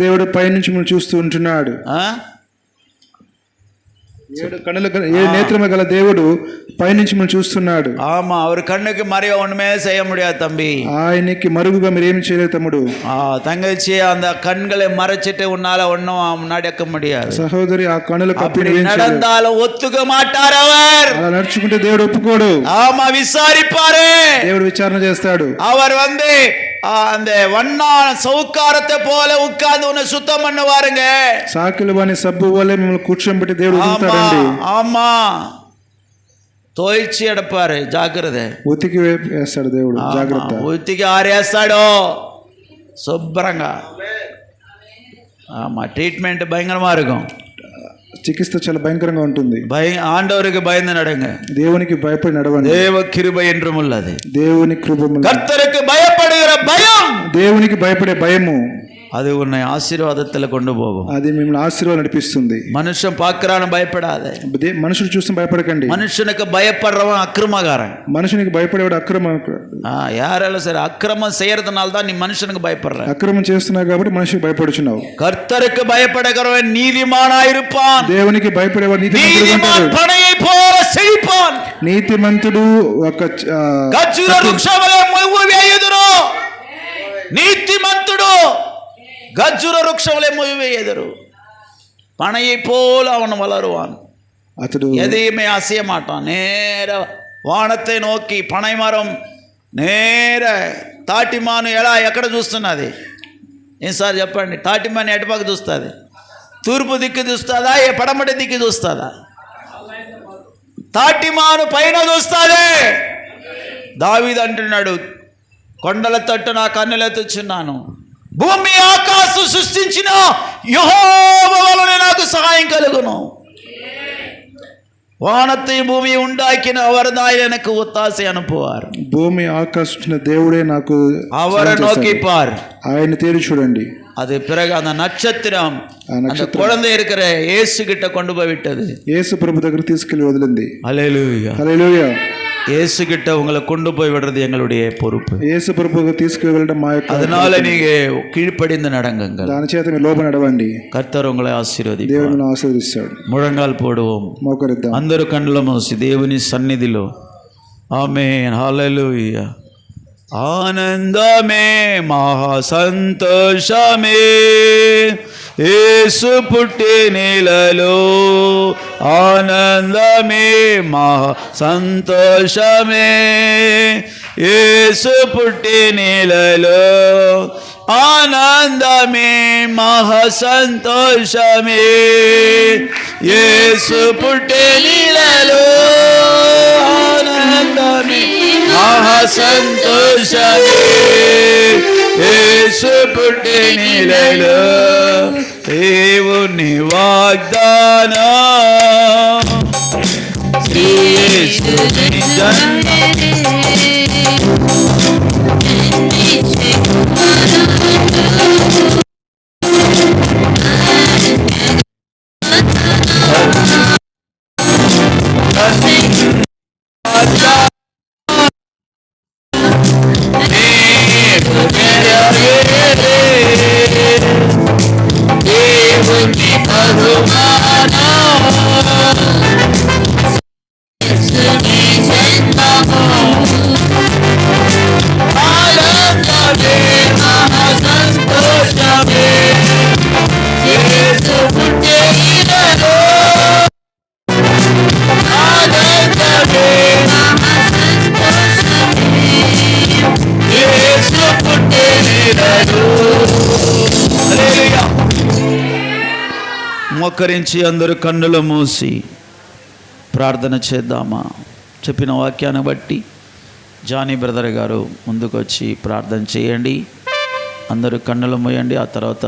దేవుడు పైనుంచి మనం చూస్తూ ఉంటున్నాడు. 7 నేత్రములు గల దేవుడు పైనుంచి మనం చూస్తున్నాడు. ஆமா, அவர் கண்ணுக்கு மறைய ஒண்ணுமே செய்ய முடியாது தம்பி. ఆయనకి మరుగుగా మీరు ఏమి చేయలేదు తమ్ముడు. தங்கச்சி, அந்த கண்களை மறைச்சிட்டு உன்னால ஒன்னும் நடக்க முடியாது. సహోదరి, ఆ కన్నులు కప్పి நடந்தாலும் ஒத்துக்க மாட்டார் அவர். అలా నడుచుకుంటే దేవుడు ఒప్పుకోడు. ஆமா, விசாரிப்பாரு. దేవుడు విచారణ చేస్తాడు. அவர் அந்த வண்ணான சவுக்காரத்தை போல உட்கார்ந்து உன்னை சுத்தம் பண்ணுவாருங்க. సాకిలు వాని సబ్బు వలె మిమ్మల్ని కూర్చోబెట్టి దేవుడు వదులుతాడండి. ஆமா, తోయిచి ఎడపారు, జాగ్రత్త. ఉతికి వేస్తాడు దేవుడు, జాగ్రత్త. ఉతికి ఆరేస్తాడు శుభ్రంగా. ஆமாம், ட்ரீட்மெண்ட் பயங்கரமாக இருக்கும். చికిత్స చాలా భయంకరంగా ఉంటుంది. ஆண்டவருக்கு பயந்து நடங்க, దేవునికి భయపడి నడవండి. தேவ கிருபை என்றும் உள்ளது. దేవుని కృప, கர்த்தருக்கு பயப்படுகிற பயம், దేవునికి భయపడే భయము அது உன்னை ஆசீர்வாதத்தில் கொண்டு போகும். అది మిమ్మల్ని ఆశీర్వాదం నడిపిస్తుంది. మనుషன் பார்க்கறான்னு பயப்படாதே. మనుషులు చూసి భయపడకండి. మనుషునికి భయப்படுறவன் అక్రమకాரன். మనుషునికి భయపడేవాడు అక్రమ. யாராலும் சரி, அக்கிரமம் செய்யறதுனால தான் நீ மனுஷனுக்கு பயப்படுற. అక్రమం చేస్తున్నావు కాబట్టి మనిషికి భయపడుచున్నావు. கர்த்தருக்கு பயப்படுகிறவன் நீதிமானாயிருப்பான். దేవునికి భయపడేవాడు நீதிமான் பனையை போல செழிப்பான். నీతిమంతుడు ఒక ఖర్జూర వృక్షములే మొవ్వు వేయుదురు. நீதிమంతుడు ఖర్జూర వృక్షములే మొవ్వు వేయుదురు. பனையை போல அவன் வளருவான். అతడు எதையுமே அசைய மாட்டான். நேர వానத்தை నోకి పనై మరం నేర తాటిమాను ఎలా ఎక్కడ చూస్తున్నది? ఏం సార్ చెప్పండి, తాటిమాను ఎటుపక్క చూస్తుంది? తూర్పు దిక్కు చూస్తుందా, పడమటి దిక్కు చూస్తుందా? తాటిమాను పైన చూస్తుంది. దావీదు అంటున్నాడు, కొండల తట్టు నా కన్నులెత్తుచున్నాను, భూమి ఆకాశం సృష్టించిన యెహోవా వలన నాకు సహాయం కలుగును. வானத்தை பூமி உண்டாக்கின அவர் தான் எனக்கு ஒத்தாசை அனுப்புவார். భూమి ఆకాశించిన దేవుడే నాకు. அவரை நோக்கி பார், ఆయన తేరి చూడండి. அது பிறகு அந்த நட்சத்திரம் அந்த குழந்தை இருக்கிற இயேசு கிட்ட கொண்டு போய் விட்டது. యేసు ప్రభు దగ్గర తీసుకెళ్లి వదిలింది. ஹல்லேலூயா, హల్లెలూయా. இயேசு கிட்ட உங்களை கொண்டு போய் விடுறது எங்களுடைய பொறுப்பு. యేసు ప్రభువుకు తీసుకెళ్ళడం మా యొక్క. அதனால நீங்க கீழ்ப்படிந்து நடங்குங்கள். దాని చేత మీరు లోబడి నడవండి. கர்த்தர் உங்களை ఆశీర్వదిస్తాడు. దేవుని ఆశీర్వదిస్తాడు. ముழంగాల్ పోడుவோம், మోకరిద్దాం. అందరూ కన్నుల మూసి దేవుని సన్నిధిలో ఆమేన్, హల్లెలూయా. ఆనందమే మహా సంతోషమే యేసు పుట్టినీలలో, ఆనందమే మహా సంతోషమే యేసు పుట్టినీలలో, ఆనందమే మహా సంతోషమే యేసు పుట్టినీలలో, ఆనందమే మహా సంతోషమే యేసు పుట్టినీలలో. దేవుని వాగ్దానం యేసుని జన్మ మోకరించి అందరూ కన్నులు మూసి ప్రార్థన చేద్దామా? చెప్పిన వాక్యాన్ని బట్టి జానీ బ్రదర్ గారు ముందుకు వచ్చి ప్రార్థన చేయండి. అందరూ కన్నులు మూయండి. ఆ తర్వాత